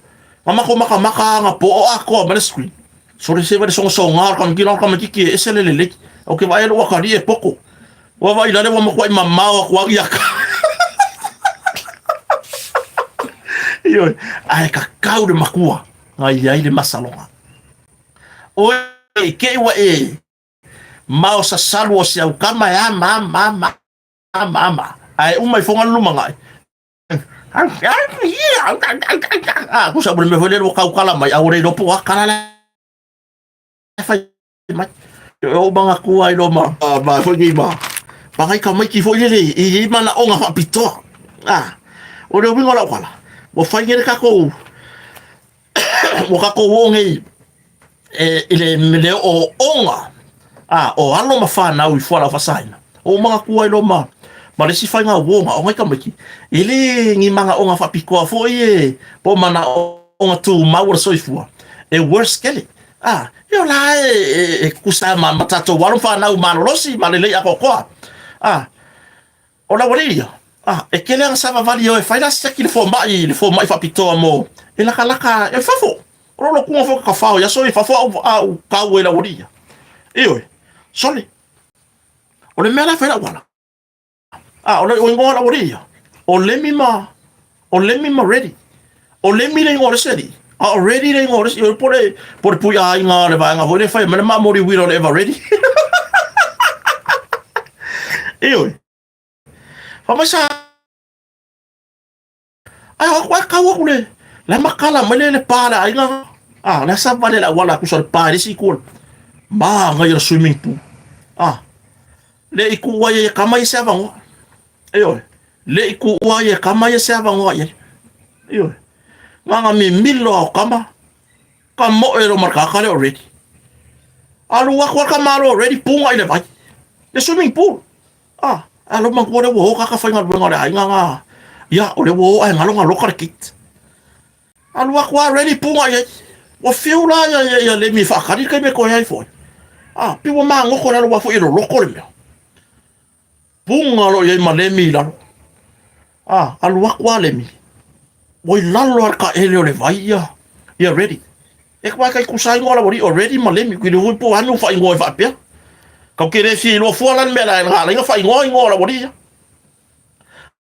maka nga po o ako ma le screen so le se vai so nga ka ngi ka ki e se le o ke vai lo wakari e poko wa vai la le mo ko mama ko ya yo ai ka kau de makua ai le masalonga o ke wa mau sa salwo se au kama ya mama ai umai fonga lumanga ku sa bole me vole lo kau kala mai au re do po kala la fa mai o banga ku ai lo ma fo ngi ma bangai ka mai ki fo le i mana o nga pito o le wingo la kwala mo fai ka ko mo ka ko ngi ele me o onga o alo ma fa na u fora fa saina o mga ku ai lo ma le si fai nga wonga o ngai ka mai ele ngi manga onga fa piko fo po mana onga tu ma wo so ifua e worst kele yo la kusa ma matato walo fa na u ma losi ma le ako ko o la wali e kele ang sama vali o fai la se ki le fo mai fa pito mo e la kala e fa fo o lo ku fo ka fa ya so fa fo ka we la wali sole o le mela fa la wala o le o la wali o le mi ma ready o le mi le ngore sedi already le ngore yo por pu ya nga le va nga ho le fa me ma mori we don't ever ready fa ma sa kwa kawa kule la makala mele para inga la sabale la wala kusar para si kul ba ngai swimming pool le iku waye kama isa bango ayo le iku waye kama isa bango ayo nganga mi milo kama ero marka kale already alu wakwa kama already punga ile vai the swimming pool alo mangkore wo ka fa ngal ngora nganga ya ole wo ai ngalo ngalo kit alu wakwa already punga ye wo feel la ya le mi fa kali ke me ko ya fo piwo mango ko lo wa fo iro lokol me punga lo ye malemi la alu wakwa le mi wo lalo ka ele ole vai ya ready ek wa kai kusai ngola bori already malemi ku lo po anu fa ngoi fa pe kau kere fi lo fo lan me la nga fa ngoi ngola bori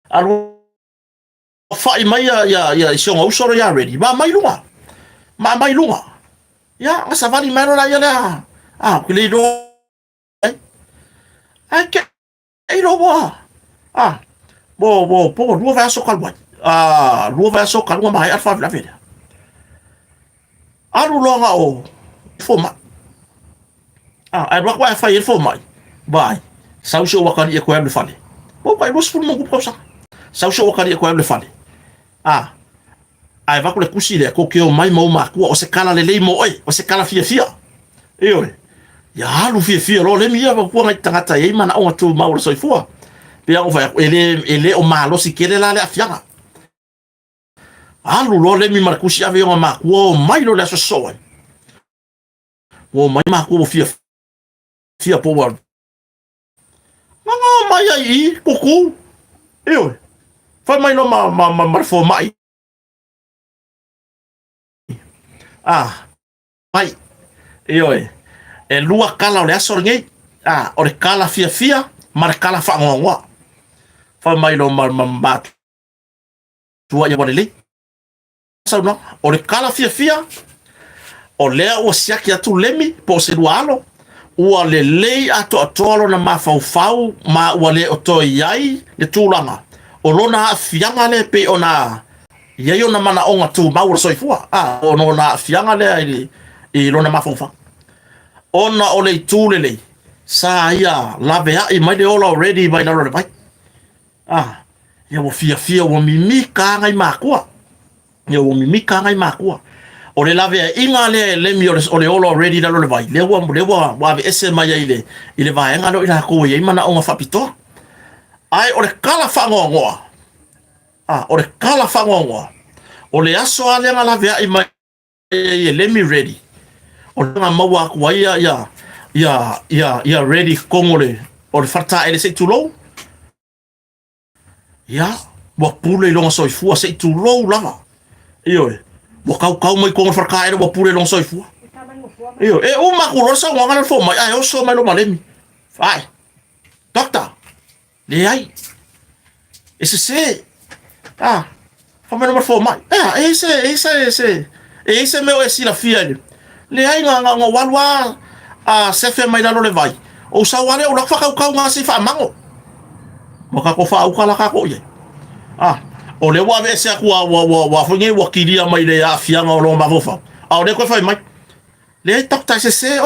alu fa mai ya so ngau so ya ready ma mai lunga ya nga savali mai la ya la ku le do ke ai lo bo lo va so kal lo va so kal mai alfa la vida alu longa o foma ai rock wa fa foma bai sau so wakani e ko le fale bo bai bos fulu mo ko sa sau so wakani e ko le fale ai va ko le kusi le ko ke o mai mo ma ko o se kala le mo o se kala fia ya alu fia lo le mia ko ngai tangata e mana o tu ma o so fo pe o va ele o malo si kele la le afianga alu lo le mi markusi ave o ma ko mai lo le so o mai ma ko fia po wa no mai ai kuku fa mai no ma fo mai mai e lua kala o le aso ngei o le kala fia mar kala fa ngwa fa mai no ma tua ya le sa no o le kala fia o le o siaki atu lemi po se dualo ua le lei ato atolo na mafau ma ua le oto iai le tūlanga o lona fianga le pe ona iai ona mana onga tu maura soifua o lona fianga le i lona mafau ona o le tūlele sa ia lavea i mai le ola already mai naro le pai ia wo fia wo mimika ngai makua o le lave inga le mi o le ola already da le vai le wa ese mai ile vai nga no ila ko ye mana o fapito ai o le kala fango o le kala fango o le aso ale nga lave i mai le mi ready o nga mawa ko ya ready kongole o le fata ele se tulo ya wa pule lo so fu se tulo lava bo kau mai ko farka e bo pure long soifu o ma ko rosa ngana fo mai ai o so mai lo malemi ai doctor le ai ese fa mai no fo mai ese me o esi la fia le ai nga walwa se fe mai lo le vai o sa wale o la fa kau nga se fa mango mo ka ko fa o kala ka ko ye o le wa vese ku wa fungi wa kilia mai le afianga o lo mafofa o le ko fa mai le doctor se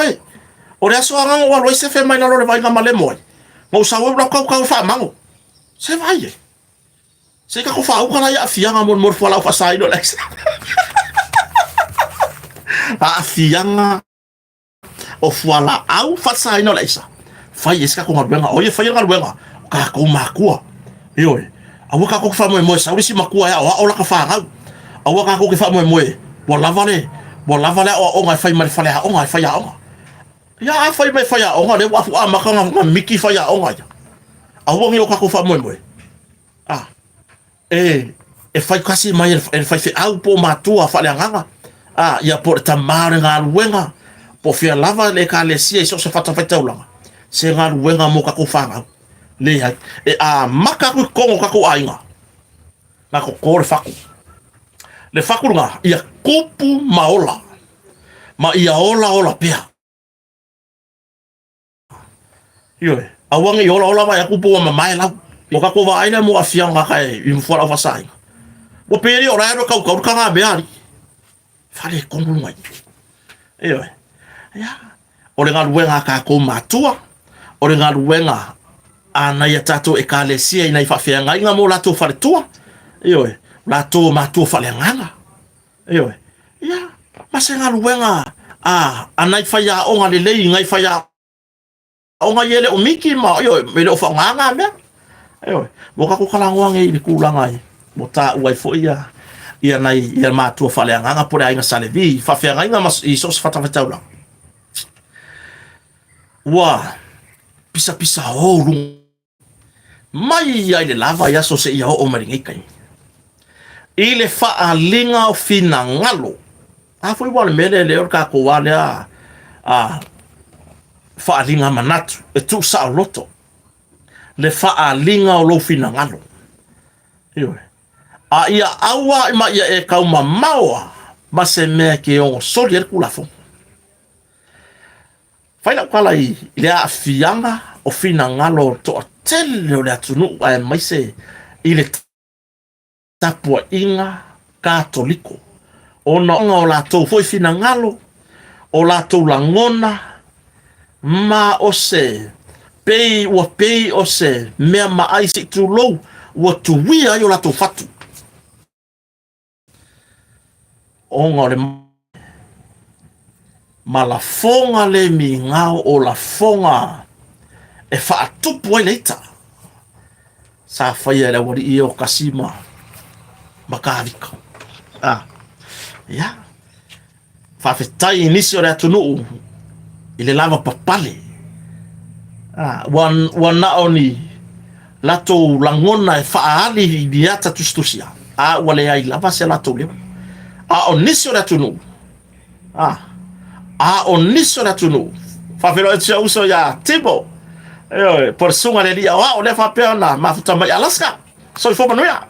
o le so nga wa lo se fe mai lo le vai nga male moi mo sa wo ka fa mango se vai se ka ko fa o kala ya afianga mo fa la fa sai do lex afianga o fuala au fa sai no lex fa yeska ko ngabanga o ye fa yenga lwenga ka ko makua awa ka ko fa mo sa wisi makua ya o la ka fa nga awa ka ko ke fa mo bo lavale o nga fa mai fa ya o nga fa ya o ya fa mai fa ya o nga le wa fu amaka nga miki fa ya o nga awa ngi o ka ko fa mo e fa kasi mai e fa fe au po matua fa le nga ya por tamare nga luenga po fia lava le ka le sia so se fata fata ulanga se nga luenga mo ka ko fa nga le hai maka ku kongo ka ko ainga na ko kore faku le faku nga ia kupu maola ma ia ola pea awangi ola ma ia kupu ma mai la mo ka ko va aina mo afianga kai i mo fora fa sai Mo pere o raero kau kanga beari. Fale kongu ngai. Ewe. Ya. Ore ngā ruenga ka kou matua. Ore ngā ruenga ana ia tato e kalesia ina i whawhianga inga mo lato whare tua. Ewe. Lato matua whale nganga. Ewe. Ya. Mase ngā ruenga ana i whaia onga le lei ngai whaia onga yele o miki ma ewe. Mele o whaonganga mea. Ewe. Moka kukalangoange i kulanga i. Mo ta uai fo ia nai ia matua whale nganga pore ainga salevi. Whawhianga inga mas i sos whatawhataula. Wa pisa oru mai ai le lava ia so se ia o maringai kai ile fa linga o fina ngalo a foi wale mele le orka ko wale fa linga manatu e tu sa loto le fa linga o lo fina ngalo io ia awa ma ia e ka uma maua ma se me ke o solier kula fo faila kala i le a fianga o fina ngalo to tele o le atunu ai mai se ile tapua inga katoliko ona o la to foi fina ngalo o la to langona ma o se pei o se mea ma ai se tu lo o tu wia yo la to fatu onga le ma la fonga le mi ngao o la fonga e fa tupu ai leita sa faia le wari i o kasima makavika ya fa fetai inisi o le atunu i le lava papale wana oni lato langona e fa ali i diata tustusia wale ai lava se lato leo o nisi o le atunu o niso na tunu fa velo e uso ya tipo por sunga le dia o le fa pena ma futa mai Alaska so fo manuia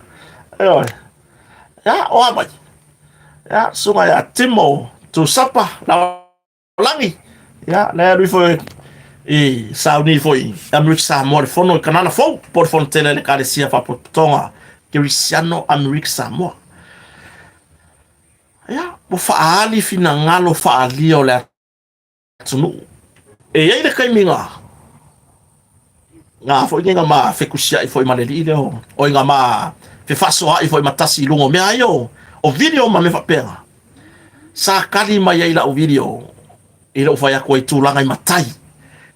ya o mai ya sunga ya timo tu sapa la langi ya le lui fo sauni fo America Samoa fo no kanana fo por fontele le carecia fa potonga Cristiano America Samoa ya mo fa ali fina ngalo fa ali o le tunu e ai le kai minga nga fo inga ma fe kusia i fo maneli le o inga ma fe faso ai fo matasi lungo me ayo o video ma me fa pera sa kali mai ai la o video ile o fa ya ko i tulanga i matai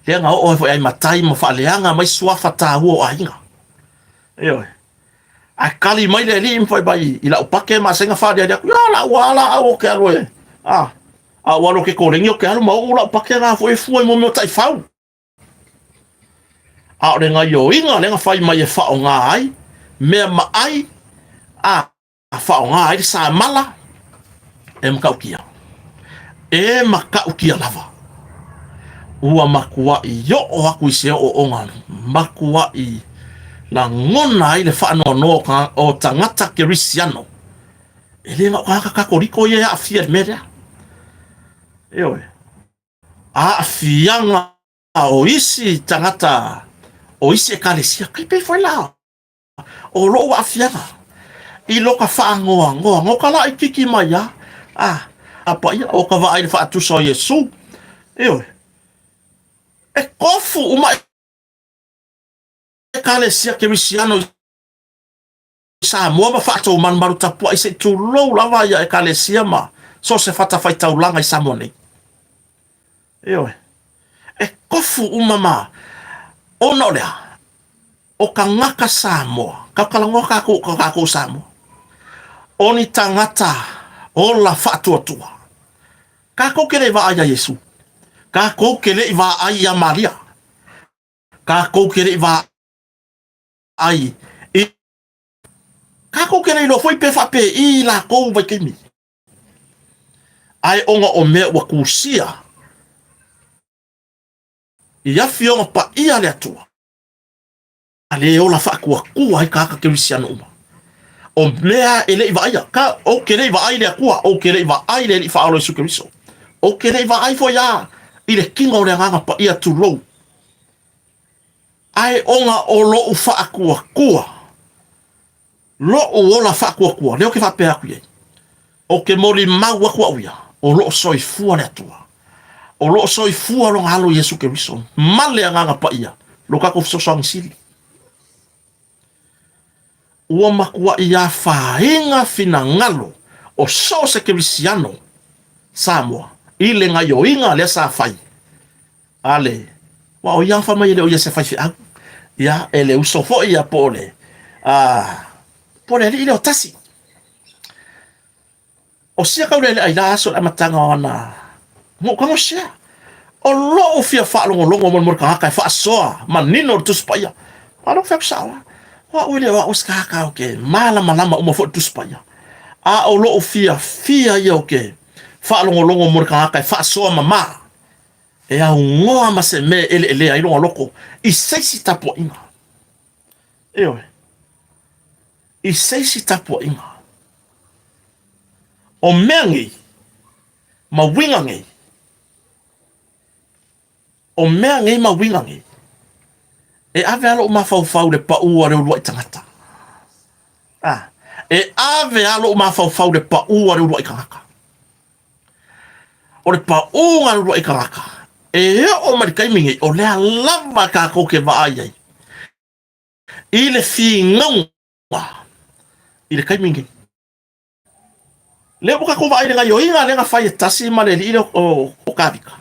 le nga o fo ai matai mo fa leanga mai sua fa ta ho ainga eyo a kali mai le lim foi bai ila o pake ma senga fa dia yo la wala o ke alo walo ke ko lengo ke alo ma o la pake na foi mo tai fau le nga yo inga le nga fai mai e fa o nga ai me ma ai fa o nga ai sa mala mkaukia mkaukia lava ua makua i yo o aku se o onga makua i la ngona ile fa no ka o tangata Cristiano ele nga ka koriko ye a fier media fianga o isi tangata o isi kalesia kipe foi la o lo a fianga i lo ka fa ngo kala i kiki maya apa ia o ka va ai fa tu so Yesu kofu uma kalesia Cristiano Samoa ma fato man maru tapu ai se tu lo lava ya kalesia ma so se fata fai tau langa i Samoa nei kofu uma ma ona lea o ka ngaka Samoa ka kalangoka ko Samoa oni tangata o la fatu tua ka ko kele va ai Yesu ka ko kele va ai Maria ka ko kele va ai ka ko kele no foi pe fa pe i la ko va kimi ai onga o me wa kusia ia fionga pa ia le atua ale o la fa ku ai ka Cristiano uma o mea ele va ia ka o kele va ai le akua o kele va ai le fa alo su Cristo o kele va ai fo ya ile kingo le nga pa ia tu lo ai onga o lo ufa akua lo o la fa kwa leo ke fa pe aku ye o ke moli mau kwa uya o lo soi fu le tua o lo soi fu lo ngalo Yesu ke riso male nga pa ia lo ka ko so song sili o makua ia fa inga fina ngalo o so se ke risiano Samoa ile nga yo inga le sa fai ale wa o ia fa mai le o ia se fai fi aku ia ele uso fo ia pole pole ile o tasi o sia ka le ai la so la matanga ona mo como sia o lo fia fa longo mo ka fa soa manino tu spaya pa no fa sawa wa ule wa uska ka okay mala mo fo tu spaya a o lo fia ia okay fa longo mo ka fa soa mama e a ngoa ma se me ele ai longo loko i sei si tapo inga ewe i sei si tapo inga o mengi ma winga ngi o mengi ma winga ngi e ave alo ma fau le pa ua le uai tangata e ave alo ma fau le pa ua le uai kangaka o le pa ua le uai kangaka e o marikai mingi o le lava ka koke va ai i le fi ngaunga i le kai mingi le buka ko va ai le ngai oinga le nga fai tasi ma le ile o kavika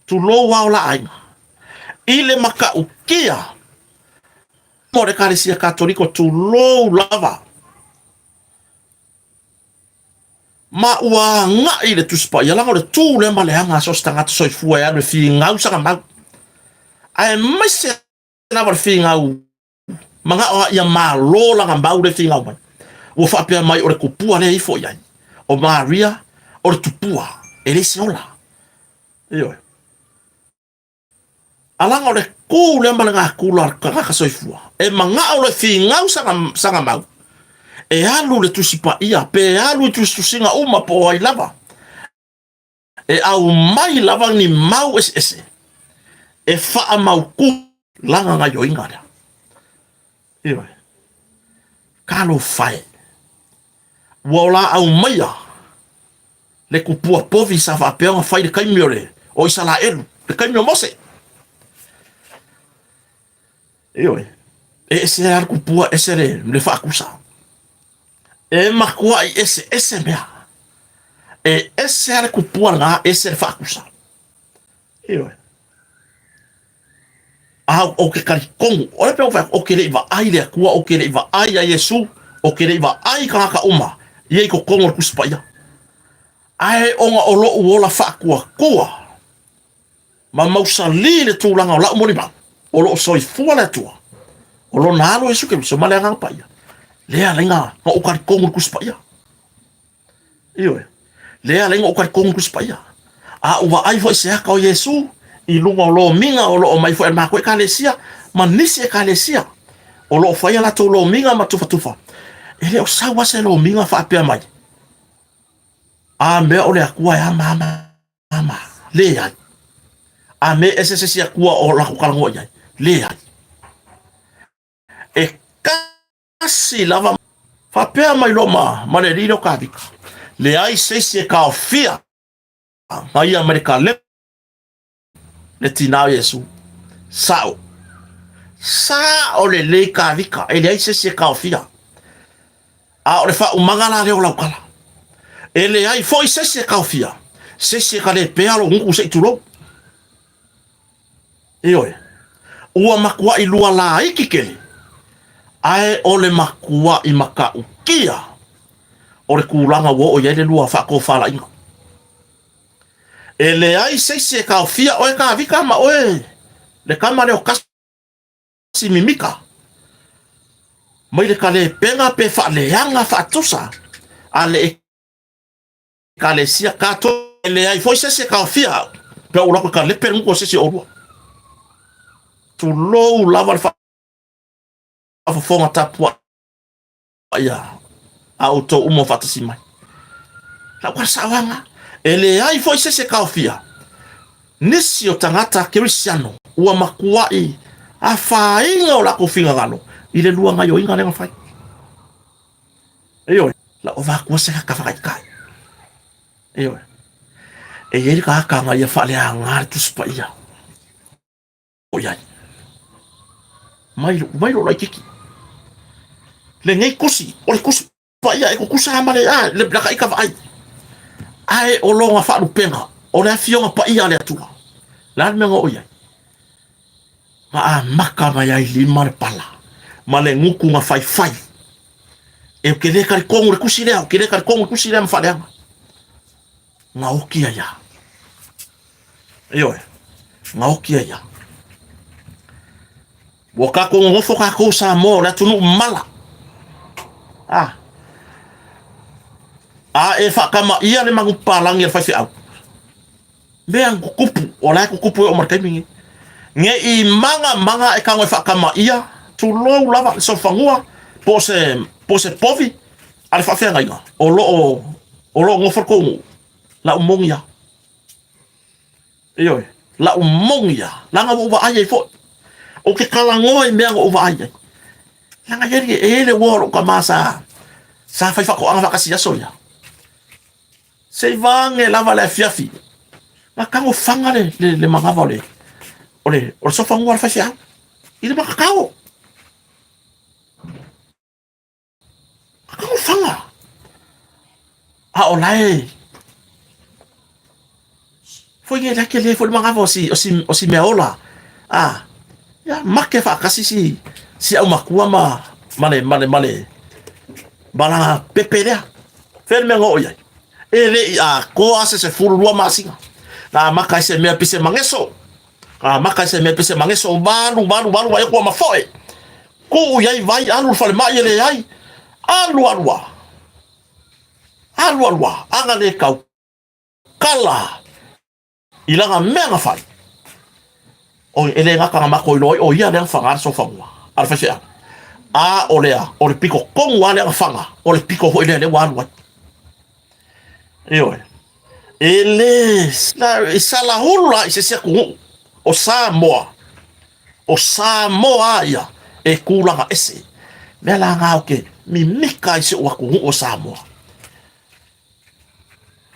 tu lo wa la ai ile maka ukia mo de kalesia katoliko tu lo lava ma wa nga ile tu spa ya la le tu le male anga so stanga so fu ya le fi ngau sa ma ai mese na va fi ngau manga o ya ma lo la ngau le fi ngau wo fa pe mai o le kupua le ifo ya o Maria o le tupua ele siola yo alanga le ku le malanga kula ka soifua e manga o le finga sanga mau e alu le tusipa ia pe alu tusinga uma po ai lava e au mai lava ni mau ese e fa mau ku langa nga yo ingara iyo kalo fai wola au maya le kupua povi sa fa pe on fai de kaimiore o isala elu de kaimio mose Ewe, ese arku pua ese le fa akusa. E makua ese mea. E ese arku pua nga ese le fa akusa. Ewe. O ke kari kongu. Ore pe o ke le iwa ai le akua, o ke le iwa ai a Yesu, o ke le iwa ai ka uma. Ie ko kongu kuspaya. Ai onga o lo uola fa akua kua. Ma mausa li le tūlanga o la umorima. O lo soi fua le tua. O lo nalo Yesu ke so male nga paia. Lea lenga o kari kongu kuspaya. Iyo. Lea lenga o kari kongu kuspaya. A uwa ai fo se aka o Yesu i lunga o lo minga o lo o mai fo e mako e kalesia, ma nisi e kalesia. O lo faya la to lo minga ma tufa. Ele o sawa se lo minga fa apea mai. A me o le akua ya mama. Lea. A me ese se akua o la kukalango ya. Lea. E kasi lava fa pea mai loma ma le riro kavika le ai se ka ofia mai Amerika le tina Yesu sao o le kavika e le ai se ka ofia a o le fa umangala le ola kala e le ai foi se ka ofia se ka le pea lo ngu se tulo ioe ua makua i lua la ikikele ai ole makua i maka ukia o le kulanga wo o yele lua fa ko fala inga ele ai se ka ofia o ka vika ma oe le kama le o kasi mimika mai le kale penga pe fa le anga fa tusa ale kale sia kato ele ai foi se ka ofia pe o loko ka le penga ko se o tu lo lava fa fonga tapua ya auto umo fatasi mai la kwa sawanga ele ai foi se ka ofia nisi o tangata Cristiano ua makuai a whainga o lako whinga ngano, i le lua ngai o inga lenga whai. Eo, la o wakua se ka whakai kai. Eo, e eri ka haka ngai a whale a ngāre tu spa ia. O iai. Mairo lai kiki. Le ngai kusi, o le kusi pa ia, e ko kusa amale a, le blaka ika vai. Ai o longa whaanu penga, o le fionga pa ia le atua. La menga o iai. Ma a maka mai ai lima le pala. Ma le nguku nga fai. E o kele kari kongu le kusi lea, o kele kari kongu le kusi lea mwhaleanga. Nga okia ia. Eo e, nga okia ia. Waka kongu ngofo kako sa mo, le atunu mala. E whakama ia le mangu palangi al whaifi au. Mea kukupu, o lai kukupu e o markaimingi. Nge i manga e kango e whakama ia, tu lou lava le sofangua, po se povi, ale whawhia ngainga. O lo ngofo kongu, la umongi ia. Eo e, la umongi ia. Langa uwa aia i fo. O ke kalangoe mea uwa aia. Langa yeri e ele woro ka masa. Sa whai whako anga whakasi aso ia. Se vange lava le fiafi. Ma kango fanga le mangava ole. Ole sofa ngua fa sia. Ile makakao. Kango fanga. Olai. Foi nge la kele foi mangava osi meola. Ya make fa kasi si au makua male. Bala peperea. Ferme ngo oya. Ele ko ase se fulu lua masinga. Na maka se me pise mangeso. Maka se me pise mangeso balu wa ko mafoe. Ko yai vai alu fale mai ele ai. Alu. Anga le kau. Kala. Ilanga menga fai. O ele ngaka mako loi o ia le fanga so fanga. Alfa sia. O le piko kongu ale fanga. O le piko ho ele wa. Eo. Ele sala hula se se ku o Samoa. O Samoa ia e kulanga ese. Mela nga oke mi mika se wa ku o Samoa.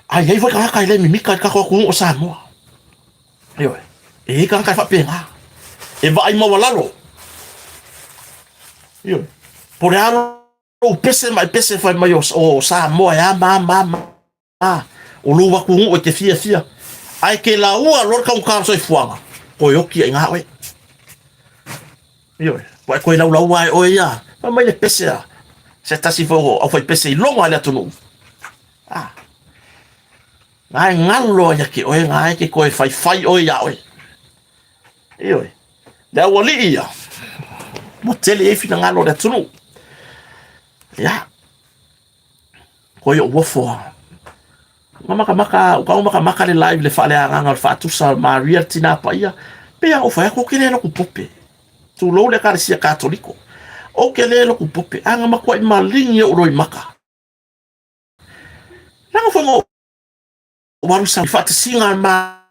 Ai foi ka ile mi mika ka ku o Samoa. Eo. E ka fa penga. E vai mo walalo. Eo. Por ano o pese foi mai o Samoa ya mama. O lua ku o te fia. Ai ke la ua lor ka un so fuanga. Ko yoki nga we. Yo, ko la ua o ia. Ma mai le pese. Se ta si fo o foi pese longa le tunu. Ngai ngalo ya ke o ngai ke ko fai o ia we. Yo. Da wali ia. Mo tele e fina ngalo le tunu. Ya. Ko yo wo fo. Maka le live le fale anga fa tu sa Maria tina pa ia pe o fa ko kele no ku pope tu lo le karisia katoliko o kele lo ku pope anga mako i malingi o roi maka nanga fo mo waru sa fa singa ma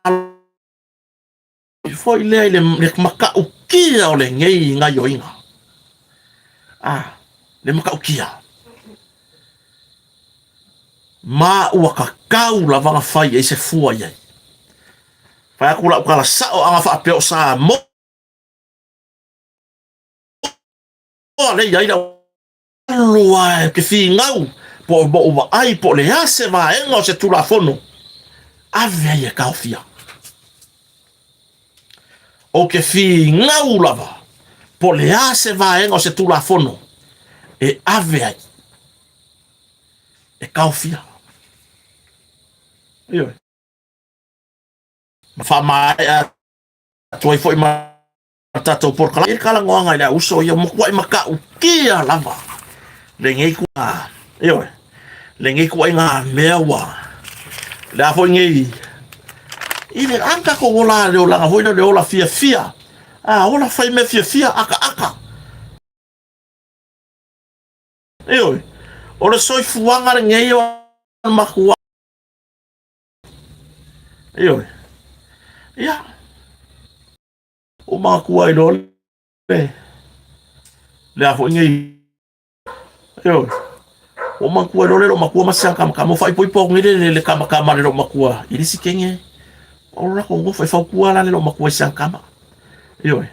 fo ile maka o kia o le ngei nga yo inga le maka o kia ma ua kakau la vanga fai e se fua iai. Fai aku la ukala sao anga fa apeo sa mo. Le iai la lua ke fi ngau. Po uwa ai po le ase va enga o se tula fono. Ave ai e kaofia. O ke fi ngau lava. Po le ase va enga o se tula fono. E ave ai. E kaofia. Io. Ma fa mai toi foi ma tato por kala ngoanga ila uso yo mo kwai maka ukia lava. Le ngai ku io. Le ngai ku nga mewa. La foi ngai. Ile anka ko ola le ola foi no le ola fia. Ola fai me fia aka. Io. Ora soi fuanga ngai yo makua. Io. Ya. O mga kuwai doon. le afo ngai yo o makua lo makua masanga kama fai poi po ngile le kama le makua ili sikenge o la ko ngo fai fa kua la le makua sanga yo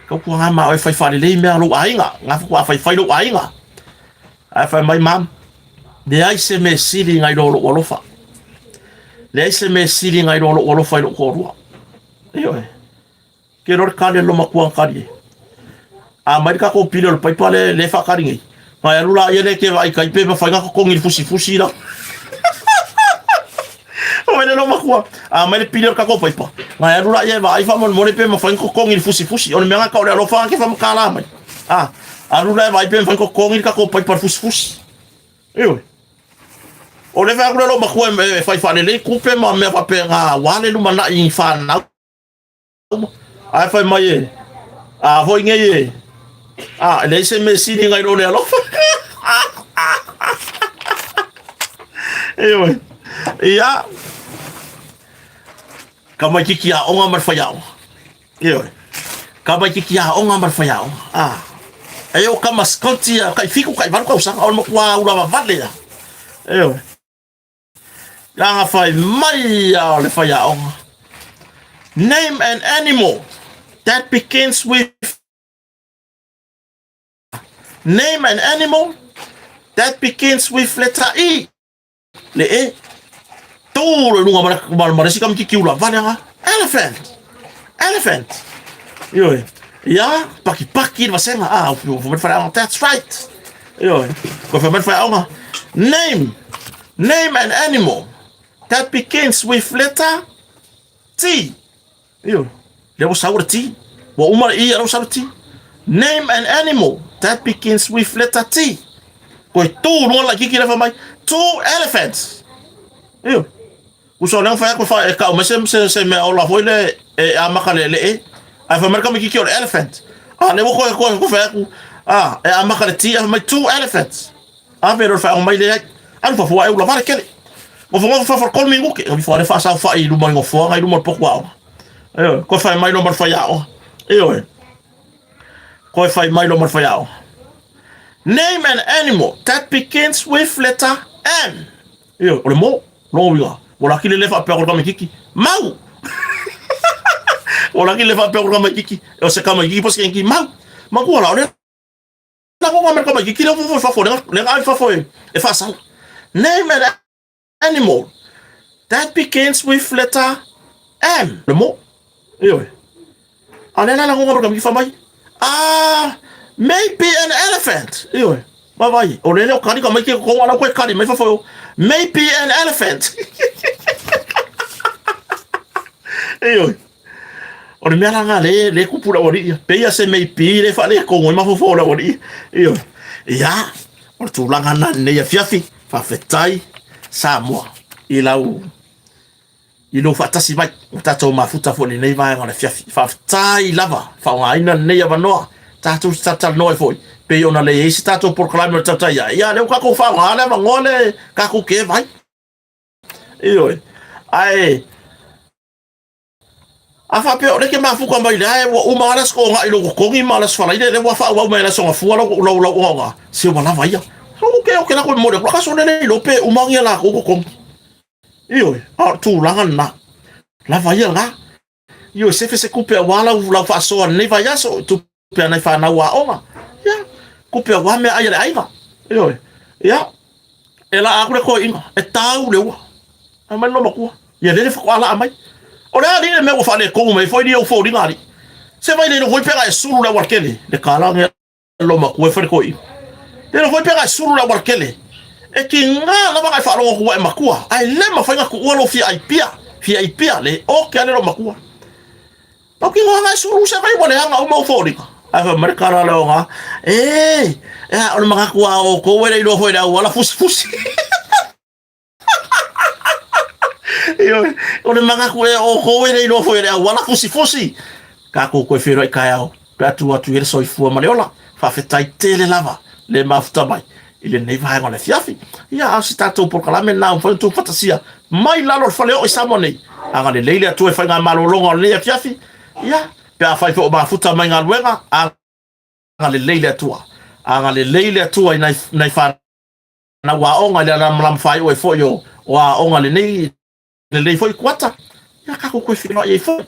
ko ku nga ma fai fa le me lo ainga nga fa fai lo ainga ai fa mai mam de ai se me sili ngai lo fa le ai se me sili ngai lo fa lo ko ro yo ke ro ka le lo makua kali a mai ka ko pile lo pai pale le fa karingi mai lula ye le ke vai kai pe fa nga ko ngi fusi la o le lo makua a mai pile ka ko pai pa mai lula ye vai fa mon pe ma fa ko ngi fusi o me nga ka lo fa ke fa kala mai a lula vai pe fa ko ngi ka ko pai pa fusi yo o le fa lo makua me fa le coupe ma me fa pe nga wale lu mana in fa na a fa mai a ho ngi le se me si ngai lo le lo ya kama kiki a onga mar fayao kama kiki a onga mar fayao ayo kama skonti kai fiku kai van ko sa on mo kwa ula vale ya nga fai mai ya le fayao name an animal that begins with name an animal that begins with letter E. Le E. Todo lunga mara si kam ki kiula vanya elephant. Elephant. Yo. Ya, paki vasenga for that's right. Yo. Ko for name an animal that begins with letter T. Yo. There was our T. Wa umar E era our T. Name an animal that begins with letter T. Koi tu no la kiki fa mai. 2 elephants. Yo. Uso lang fa ko fa ka o se me o la foi le a makale le a fa marka me kiki o elephant. Le ko fa ku a makale T a mai 2 elephants. A vero fa o mai le a fa foi o la va kele. Mo fa ko mi ngoke. O fa fa sa fa i lu mai ngo fo ngai lu mo pokwa. Yo, ko fa mai no mo fa ya o. Yo. Koi fai mai lo mar fayao. Name an animal that begins with letter M. Yo, o le mo, lo wiga. Wala ki le fa pe ko kama kiki. Mau. Wala ki le fa pe ko kama kiki. O se kama kiki pos ki mau. Ma ko la ole. La ko ma kama kiki le fa fo le fa fo e fa sal. Name an animal that begins with letter M. Le mo. Yo. Ale la ko ma kama kiki fa mai. Maybe an elephant. Yo, vai. O lele o kari ka mai ke ko ala ko kari mai fa fo. Maybe an elephant. Yo. O le mera nga le kupura ori. Pe ya se maybe le fa le ko ngoi ma fo la ori. Yo. Ya. O tu langa na ne ya fiafi fa fetai sa mo. Ilau. Ilo fatasi mai tato mafuta fo nei vai ngana fiafi fa tai lava fa ngaina nei ava no tato tata no foi pe ona le isi tato por claim tata ya le ka ko fa ngale ma ngole ka ku ke vai io ai afa pe o le ke mafu ko mai le o malas ko nga ilo ko ngi malas fa le wa fa wa mai la so fu lo nga se wa la vai ya o ke la ko mo le ka so le lo pe o mangi la ko io tu langa la vai la io se fese coupe wala la fa so ne vai so tu pe na fa na wa oma ya coupe wa me ai ai va io ya ela akure ko inga e tau le wa ama no makua ya le fa ala mai ora ni me fa le ko me foi di o fo di ngari se vai le no foi pega e sulu la warkele le kala nge lo makua fa ko i le no foi pega e sulu la warkele e ki nga na ba fa lo ko e makua ai le ma fa nga ko lo fi ai pia le o ke ale lo makua o ki nga sulu se vai wale nga o mo fo di ai fa merkara lo nga o mga kuha o ko wala ilo foi da wala fusi yo o mga kuha o ko wala ilo foi da wala fusi ka ko fero i kaya o patu ele soi fu maleola fa fetai tele lava le mafuta mai ile nei vai ngole fiafi ya asitato por kala men na fo tu fantasia mai lalo fale o samone anga le leile tu e fa nga malolongo le fiafi ya pe a fai fo mafuta mai nga luenga ngale leile atua ngale leile atua ina fa na wa onga le lam fai o fo yo wa onga le foi kwata ya ka ko fino ye fo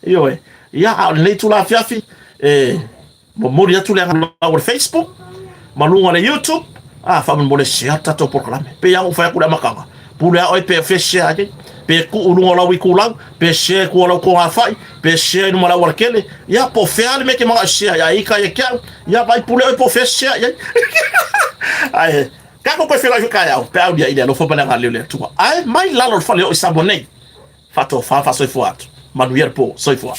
yo ya le tu la fiafi mo mori atu le ngala Facebook malunga le YouTube fa mo le share ta to proclame pe ya o fa ku la makanga pula o pe fe share pe ku ulunga la wikulang pe share ku la ko afai pe share no mala warkele ya po fe ale me ke ma share ya ika ya vai pula o po fe share ya ai kako ko fela juka ya pe audia ile no fo bana ngale le tu ai mai la lo fale o sabone fato fa so fo at manuel po so fo